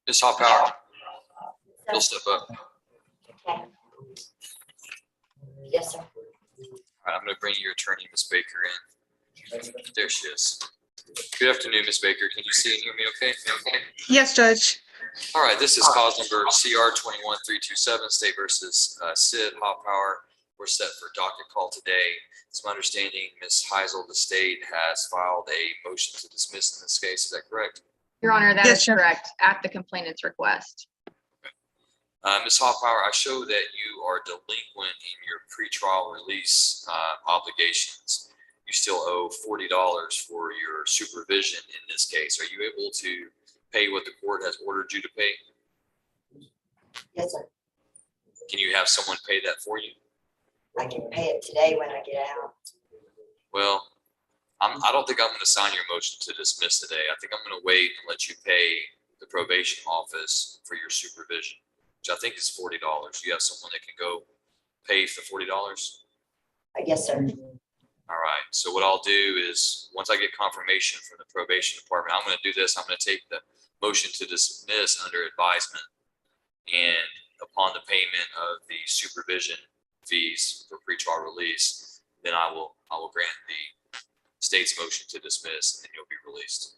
Ms. Hoppower, you'll step up. Okay. Yes, sir. All right, I'm going to bring your attorney, Ms. Baker, in. There she is. Good afternoon, Ms. Baker. Can you see and hear me okay? Yes, Judge. All right, this is cause number CR 21327, State versus Sid Hoppower. We're set for docket call today. It's my understanding Ms. Heisel, the state, has filed a motion to dismiss in this case. Is that correct? Your Honor, that Yes, is Judge. correct, at the complainant's request. Ms. Hoppower, I show that you are delinquent in your pretrial release obligations. You still owe $40 for your supervision in this case. Are you able to pay what the court has ordered you to pay? Yes, sir. Can you have someone pay that for you? I can pay it today when I get out. Well, I don't think I'm going to sign your motion to dismiss today. I think I'm going to wait and let you pay the probation office for your supervision, which I think is $40. You have someone that can go pay the $40? I guess, sir. All right. So what I'll do is, once I get confirmation from the probation department, I'm going to do this. I'm going to take the motion to dismiss under advisement, and upon the payment of the supervision fees for pretrial release, then I will grant the state's motion to dismiss, and then you'll be released.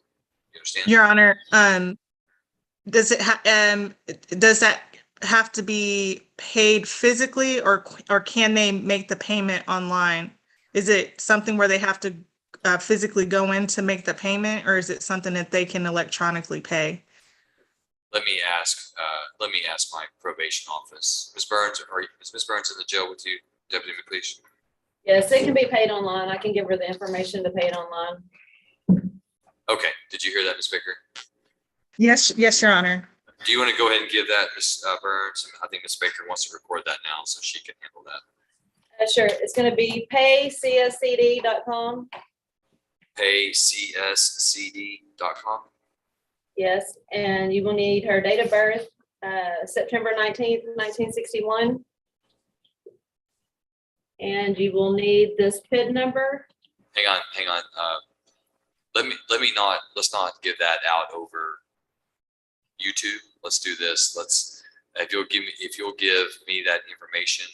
You understand? Your Honor, does that have to be paid physically, or can they make the payment online? Is it something where they have to physically go in to make the payment, or is it something that they can electronically pay? Let me ask my probation office. Ms. Burns, is Ms. Burns in the jail with you, Deputy McLeish? Yes, it can be paid online. I can give her the information to pay it online. Okay. Did you hear that, Ms. Baker? Yes, Your Honor. Do you want to go ahead and give that, Ms. Burns? I think Ms. Baker wants to record that now so she can handle that. Sure. It's going to be paycscd.com. Paycscd.com. Yes. And you will need her date of birth, September 19th, 1961. And you will need this PIN number. Hang on. Let's not give that out over YouTube. Let's do this. If you'll give me that information,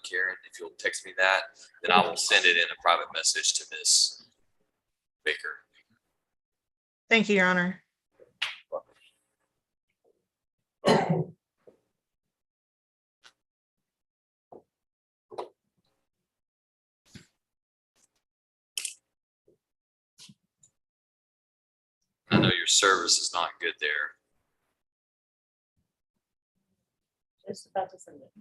Karen, if you'll text me that, then I will send it in a private message to Ms. Baker. Thank you, Your Honor. I know your service is not good there. Just about to send it.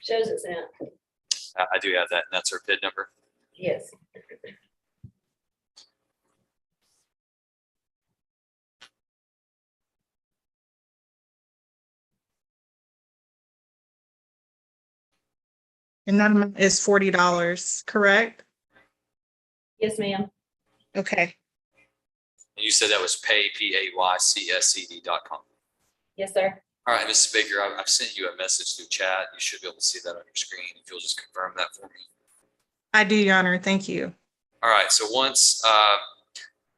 Shows it sent. I do have that, and that's her PIN number. Yes. And that amount is $40, correct? Yes, ma'am. Okay. And you said that was paycscd.com. Yes, sir. All right, Mrs. Baker, I've sent you a message through chat. You should be able to see that on your screen. If you'll just confirm that for me. I do, Your Honor. Thank you. All right, so once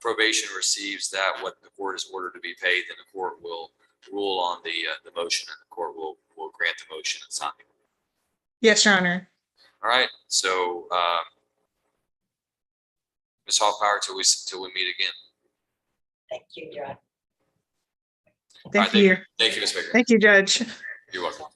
probation receives that, what the court is ordered to be paid, then the court will rule on the motion, and the court will grant the motion and sign it. Yes, Your Honor. All right, so Ms. Hoppower, till we meet again. Thank you, Your Honor. Thank you. Thank you, Ms. Baker. Thank you, Judge. You're welcome.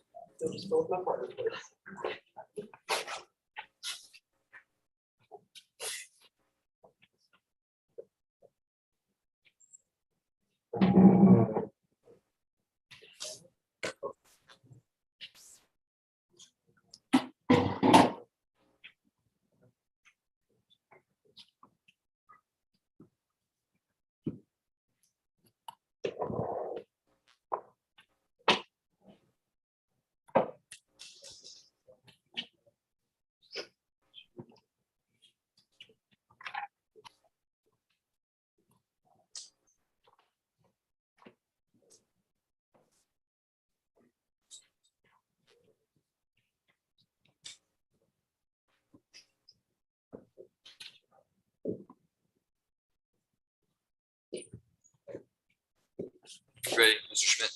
You ready, Mr. Schmidt?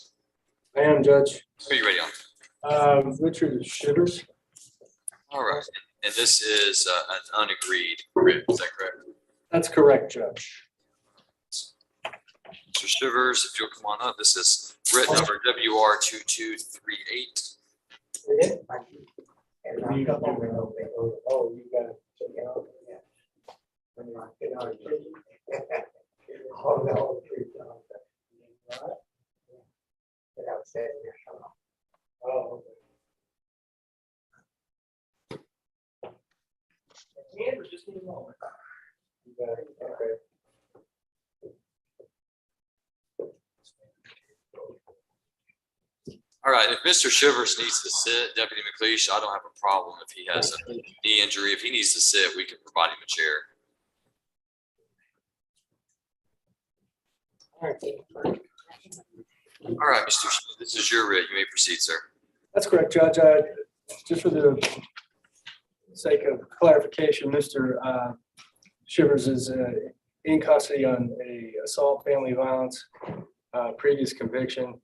I am, Judge. Who are you ready on? Richard Shivers. All right, and this is an unagreed writ, is that correct? That's correct, Judge. Mr. Shivers, if you'll come on up, this is writ number WR 2238. Oh, you got it. Oh, no. Oh, Just need a moment. okay. All right, if Mr. Shivers needs to sit, Deputy McLeish, I don't have a problem if he has a knee injury. If he needs to sit, we can provide him a chair. All right, Mr. Schmidt, this is your writ. You may proceed, sir. That's correct, Judge. Just for the sake of clarification, Mr. Shivers is in custody on a assault, family violence, previous conviction.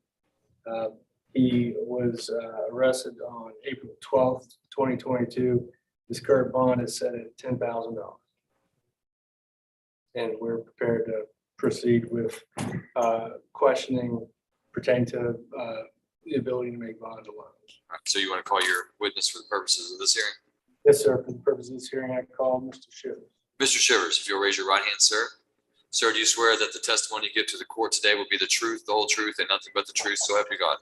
He was arrested on April 12th, 2022. His current bond is set at $10,000. And we're prepared to proceed with questioning pertaining to the ability to make bond alone. All right, so you want to call your witness for the purposes of this hearing? Yes, sir. For the purpose of this hearing, I call Mr. Shivers. Mr. Shivers, if you'll raise your right hand, sir. Sir, do you swear that the testimony you give to the court today will be the truth, the whole truth, and nothing but the truth, so help you God?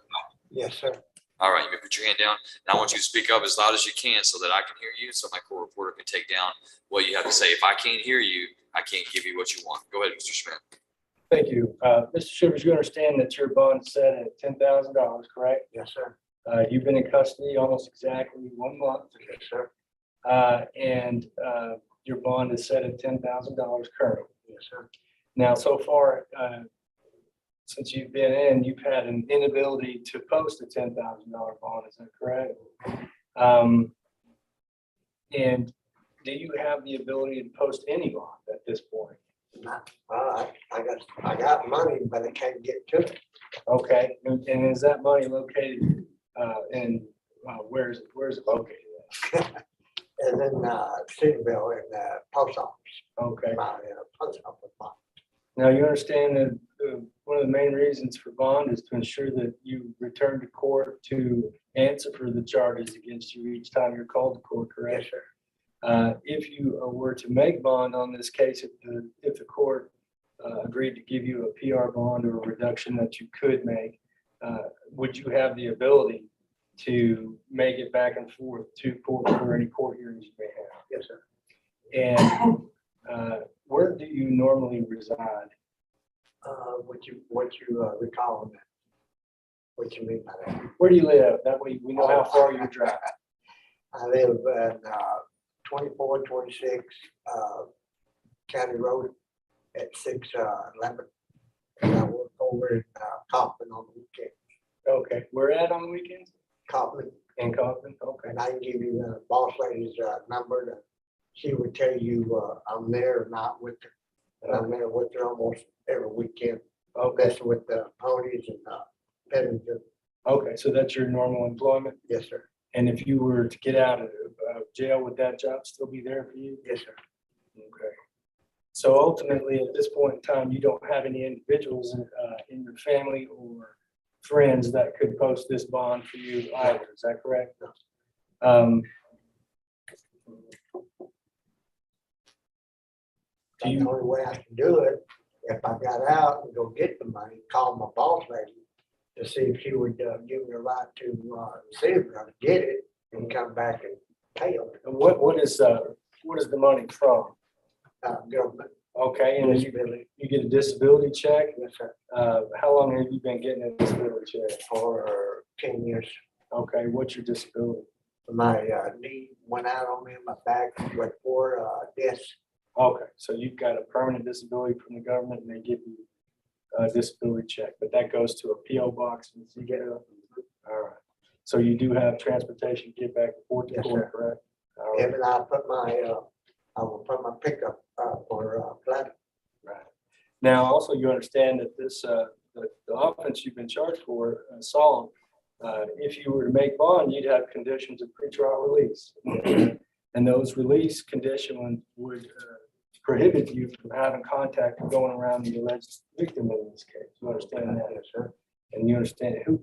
Yes, sir. All right, you may put your hand down. Now I want you to speak up as loud as you can so that I can hear you, so my court reporter can take down what you have to say. If I can't hear you, I can't give you what you want. Go ahead, Mr. Schmidt. Thank you. Mr. Shivers, you understand that your bond is set at $10,000, correct? Yes, sir. You've been in custody almost exactly 1 month. Yes, sir. And your bond is set at $10,000 currently. Yes, sir. Now, so far, since you've been in, you've had an inability to post a $10,000 bond, is that correct? And do you have the ability to post any bond at this point? I got money, but I can't get to it. Okay, and is that money located in, where's it located at? And then Cedarville in the post office. Okay. Post office box. Now, you understand that one of the main reasons for bond is to ensure that you return to court to answer for the charges against you each time you're called to court, correct? Yes, sir. If you were to make bond on this case, if the court agreed to give you a PR bond or a reduction that you could make, would you have the ability to make it back and forth to court for any court hearings you may have? Yes, sir. And where do you normally reside? What you recall that? What you mean by that? Where do you live? That way we know how far you drive. I live in 2426 County Road at 611. And I work over in Kaufman on the weekend. Okay, where at on the weekends? Kaufman. In Kaufman, okay. And I can give you the boss lady's number. She would tell you I'm there or not with her. And I'm there with her almost every weekend. Okay. Messing with the ponies and petting them. Okay, so that's your normal employment? Yes, sir. And if you were to get out of jail, would that job still be there for you? Yes, sir. Okay. So ultimately, at this point in time, you don't have any individuals in your family or friends that could post this bond for you either, is that correct? No. The only way I can do it, if I got out and go get the money, call my boss lady to see if she would give me a right to see if I could get it and come back and pay them. And what is the money from? Government. Okay, and Disability. you get a disability check? Yes, sir. How long have you been getting a disability check? For 10 years. Okay, what's your disability? My knee went out on me in my back with 4 discs. Okay, so you've got a permanent disability from the government and they give you a disability check, but that goes to a PO box and you get it. All right. So you do have transportation to get back and forth to Yes, court, sir. correct? All Yeah, right. but I will put my pickup for flat. Right. Now, also you understand that this the offense you've been charged for, assault, if you were to make bond, you'd have conditions of pretrial release. And those release conditions would prohibit you from having contact or going around the alleged victim in this case. You understand that? Yes, sir. And you understand who,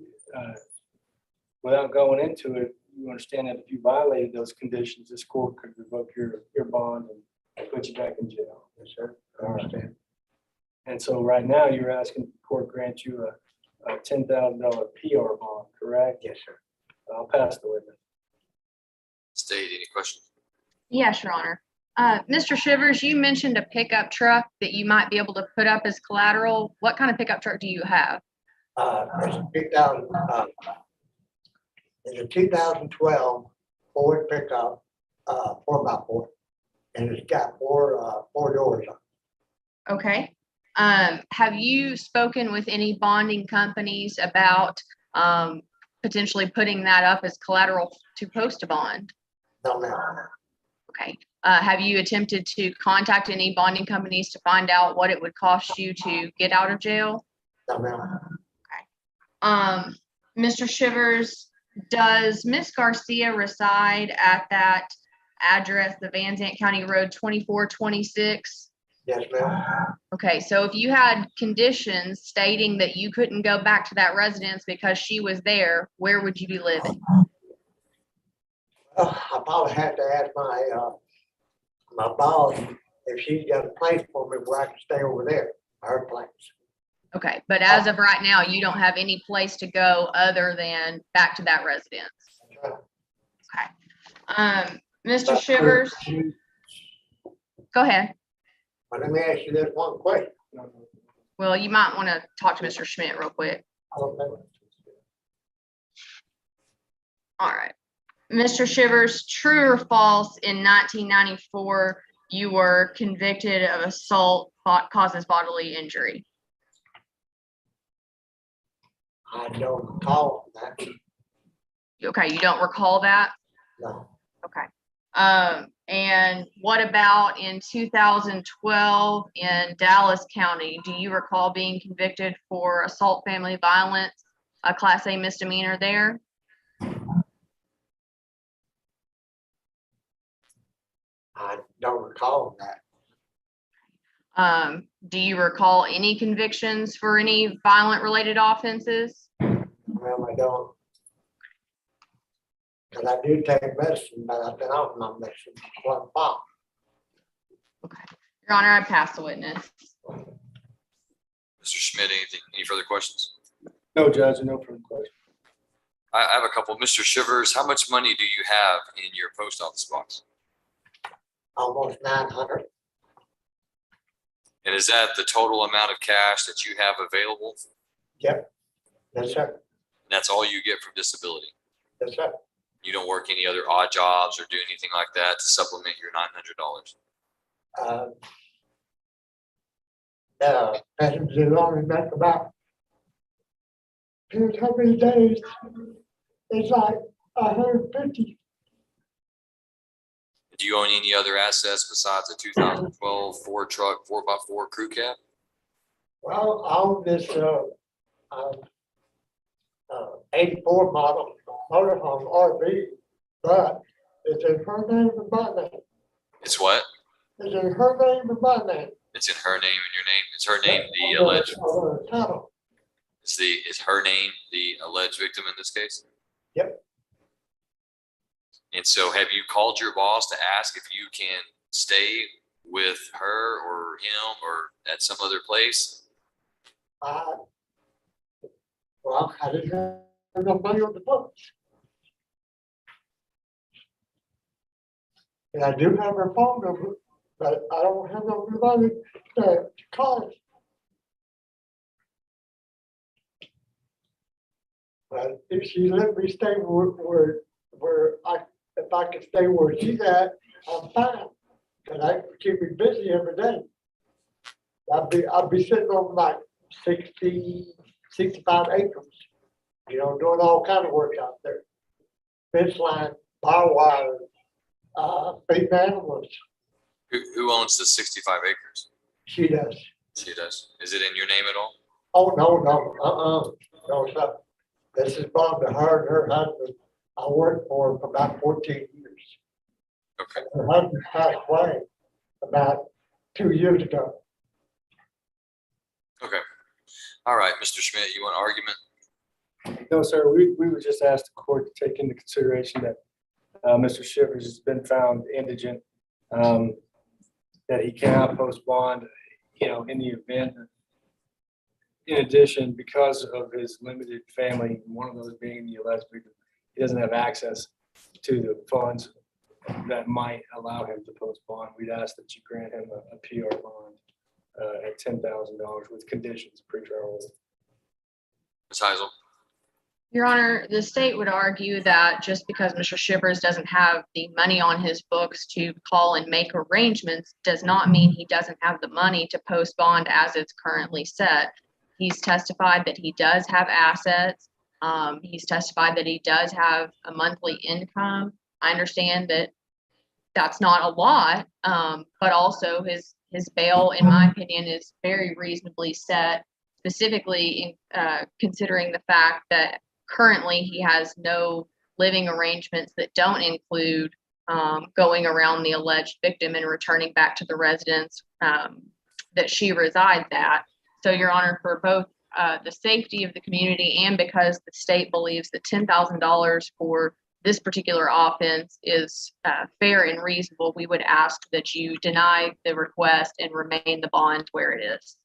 without going into it, you understand that if you violated those conditions, this court could revoke your bond and put you back in jail. Yes, sir. I understand. And so right now you're asking the court grant you a $10,000 PR bond, correct? Yes, sir. I'll pass the witness. State, any questions? Yes, Your Honor. Mr. Shivers, you mentioned a pickup truck that you might be able to put up as collateral. What kind of pickup truck do you have? It's a 2000, it's a 2012 Ford pickup, 4x4, and it's got four doors on it. Okay. Have you spoken with any bonding companies about potentially putting that up as collateral to post a bond? No, ma'am. Okay. Have you attempted to contact any bonding companies to find out what it would cost you to get out of jail? No, ma'am. Mr. Shivers, does Miss Garcia reside at that address, the Van Zant County Road 2426? Yes, ma'am. Okay, so if you had conditions stating that you couldn't go back to that residence because she was there, where would you be living? I probably have to ask my boss if she's got a place for me where I can stay over there, her place. Okay, but as of right now, you don't have any place to go other than back to that residence. Okay. Mr. Shivers, go ahead. But let me ask you this one question. Well, you might want to talk to Mr. Schmidt real quick. All right. Mr. Shivers, true or false, in 1994, you were convicted of assault causes bodily injury? I don't recall that. Okay, you don't recall that? No. Okay. And what about in 2012 in Dallas County? Do you recall being convicted for assault family violence, a Class A misdemeanor there? I don't recall that. Do you recall any convictions for any violent related offenses? Well, I don't. Because I do take medicine, but I've been off my medicine for quite a while. Okay. Your Honor, I pass the witness. Mr. Schmidt, any further questions? No, Judge, no further questions. I have a couple. Mr. Shivers, how much money do you have in your post office box? Almost 900. And is that the total amount of cash that you have available? Yep. Yes, sir. And that's all you get from disability? Yes, sir. You don't work any other odd jobs or do anything like that to supplement your $900? Passengers only make about, here's how many days, it's like 150. Do you own any other assets besides a 2012 Ford truck 4x4 crew cab? Well, I own this 84 model motorhome RV, but it's in her name and my name. It's what? It's in her name and my name. It's in her name and your name. Is her name the alleged? Title. Is her name the alleged victim in this case? Yep. And so have you called your boss to ask if you can stay with her or him or at some other place? Well, I didn't have no money on the books. And I do have her phone number, but I don't have no money to call her. But if she let me stay if I can stay where she's at, I'm fine. Cause I keep me busy every day. I'll be sitting on like 65 acres, doing all kind of work out there. Fence line, barbed wire, feeding animals. Who owns the 65 acres? She does. She does. Is it in your name at all? Oh, no, no, it's not. This is Bob to her and her husband. I worked for him for about 14 years. Okay. Her husband passed away about 2 years ago. Okay. All right, Mr. Schmidt, you want argument? No, sir, we would just ask the court to take into consideration that Mr. Shivers has been found indigent, that he cannot post bond, in the event. In addition, because of his limited family, one of those being the alleged victim, he doesn't have access to the funds that might allow him to post bond. We'd ask that you grant him a PR bond at $10,000 with conditions pre-trial. Ms. Heisel? Your Honor, the state would argue that just because Mr. Shivers doesn't have the money on his books to call and make arrangements does not mean he doesn't have the money to post bond as it's currently set. He's testified that he does have assets. He's testified that he does have a monthly income. I understand that that's not a lot, but also his bail, in my opinion, is very reasonably set, specifically considering the fact that currently he has no living arrangements that don't include going around the alleged victim and returning back to the residence that she resides at. So, Your Honor, for both the safety of the community and because the state believes that $10,000 for this particular offense is fair and reasonable, we would ask that you deny the request and remain the bond where it is.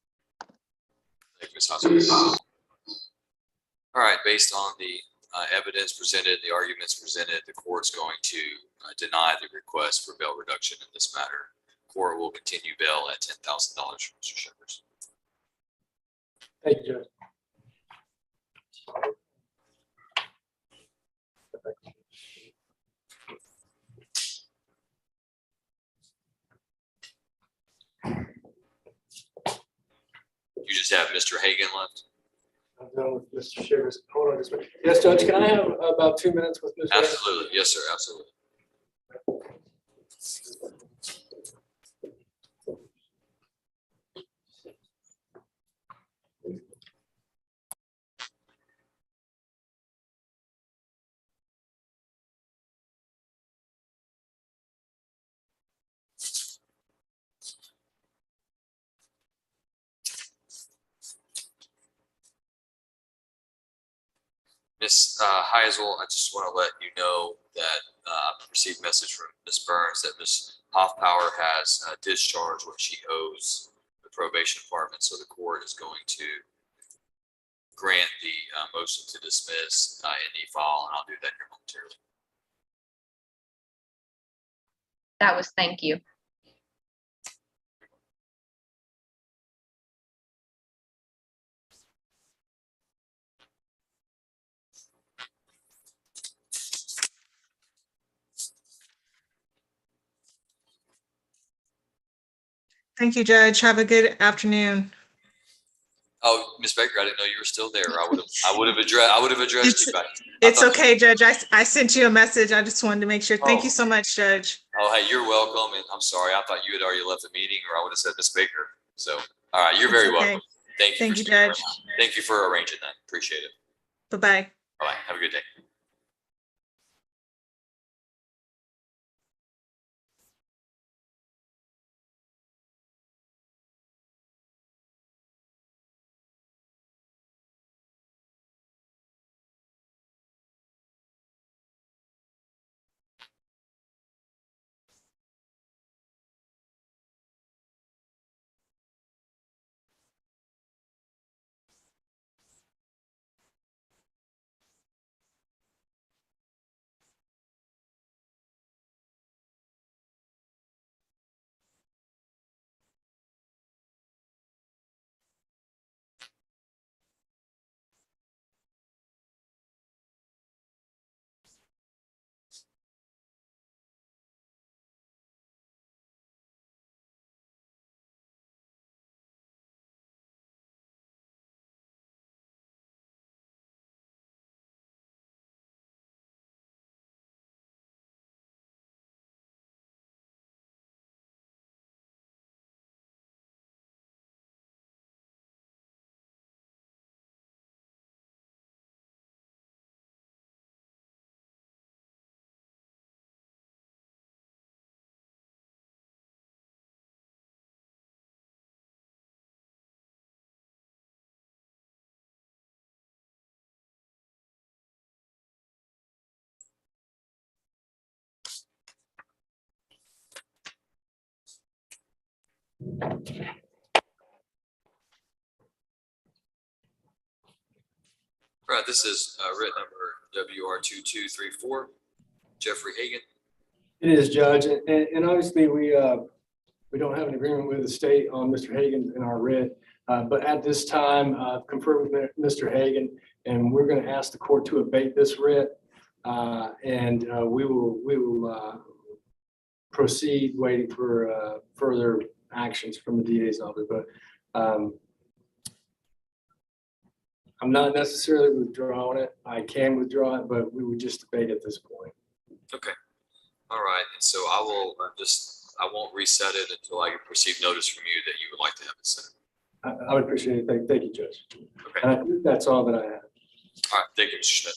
Thank you, Ms. Hassel. All right, based on the evidence presented, the arguments presented, the court's going to deny the request for bail reduction in this matter. Court will continue bail at $10,000 for Mr. Shivers. Thank you, Judge. You just have Mr. Hagan left? I'm done with Mr. Shivers. Hold on just a minute. Yes, Judge, can I have about 2 minutes with Mr. Hagan? Absolutely. Yes, sir. Absolutely. Ms. Heisel, I just want to let you know that I've received a message from Ms. Burns that Ms. Hoffpower has discharged what she owes the probation department. So the court is going to grant the motion to dismiss in e-file, and I'll do that here momentarily. That was thank you. Thank you, Judge. Have a good afternoon. Oh, Ms. Baker, I didn't know you were still there. I would have addressed you back. It's okay, Judge. I sent you a message. I just wanted to make sure. Thank you so much, Judge. Oh, hey, you're welcome. And I'm sorry. I thought you had already left the meeting, or I would have said Ms. Baker. So, all right, you're very welcome. Thank you. Thank you, Judge. Thank you for arranging that. Appreciate it. Bye-bye. All right. Have a good day. All right, this is writ number WR 2234, Jeffrey Hagan. It is, Judge, and obviously we don't have an agreement with the state on Mr. Hagan in our writ. But at this time, confer with Mr. Hagan, and we're going to ask the court to abate this writ. And we will proceed waiting for further actions from the DA's office. But I'm not necessarily withdrawing it. I can withdraw it, but we would just debate at this point. Okay. All right. And so I will I won't reset it until I receive notice from you that you would like to have it set. I would appreciate it. Thank you, Judge. Okay. And I think that's all that I have. All right. Thank you, Mr. Schmidt.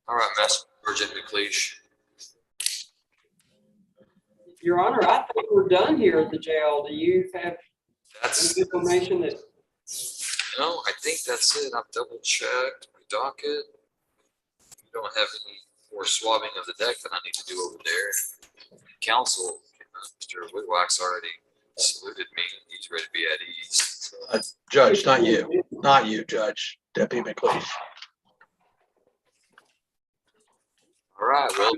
All right, Master Sergeant McLeish. Your Honor, I think we're done here at the jail. Do you have That's, any information that, no, I think that's it. I've double checked my docket. You don't have any more swabbing of the deck that I need to do over there. Counsel, Mr. Whitwax already saluted me. He's ready to be at ease. Judge, not you, Judge, Deputy McLeish. All right, well,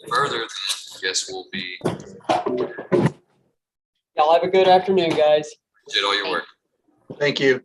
further, then, I guess we'll be, y'all have a good afternoon, guys. did all your work. Thank you.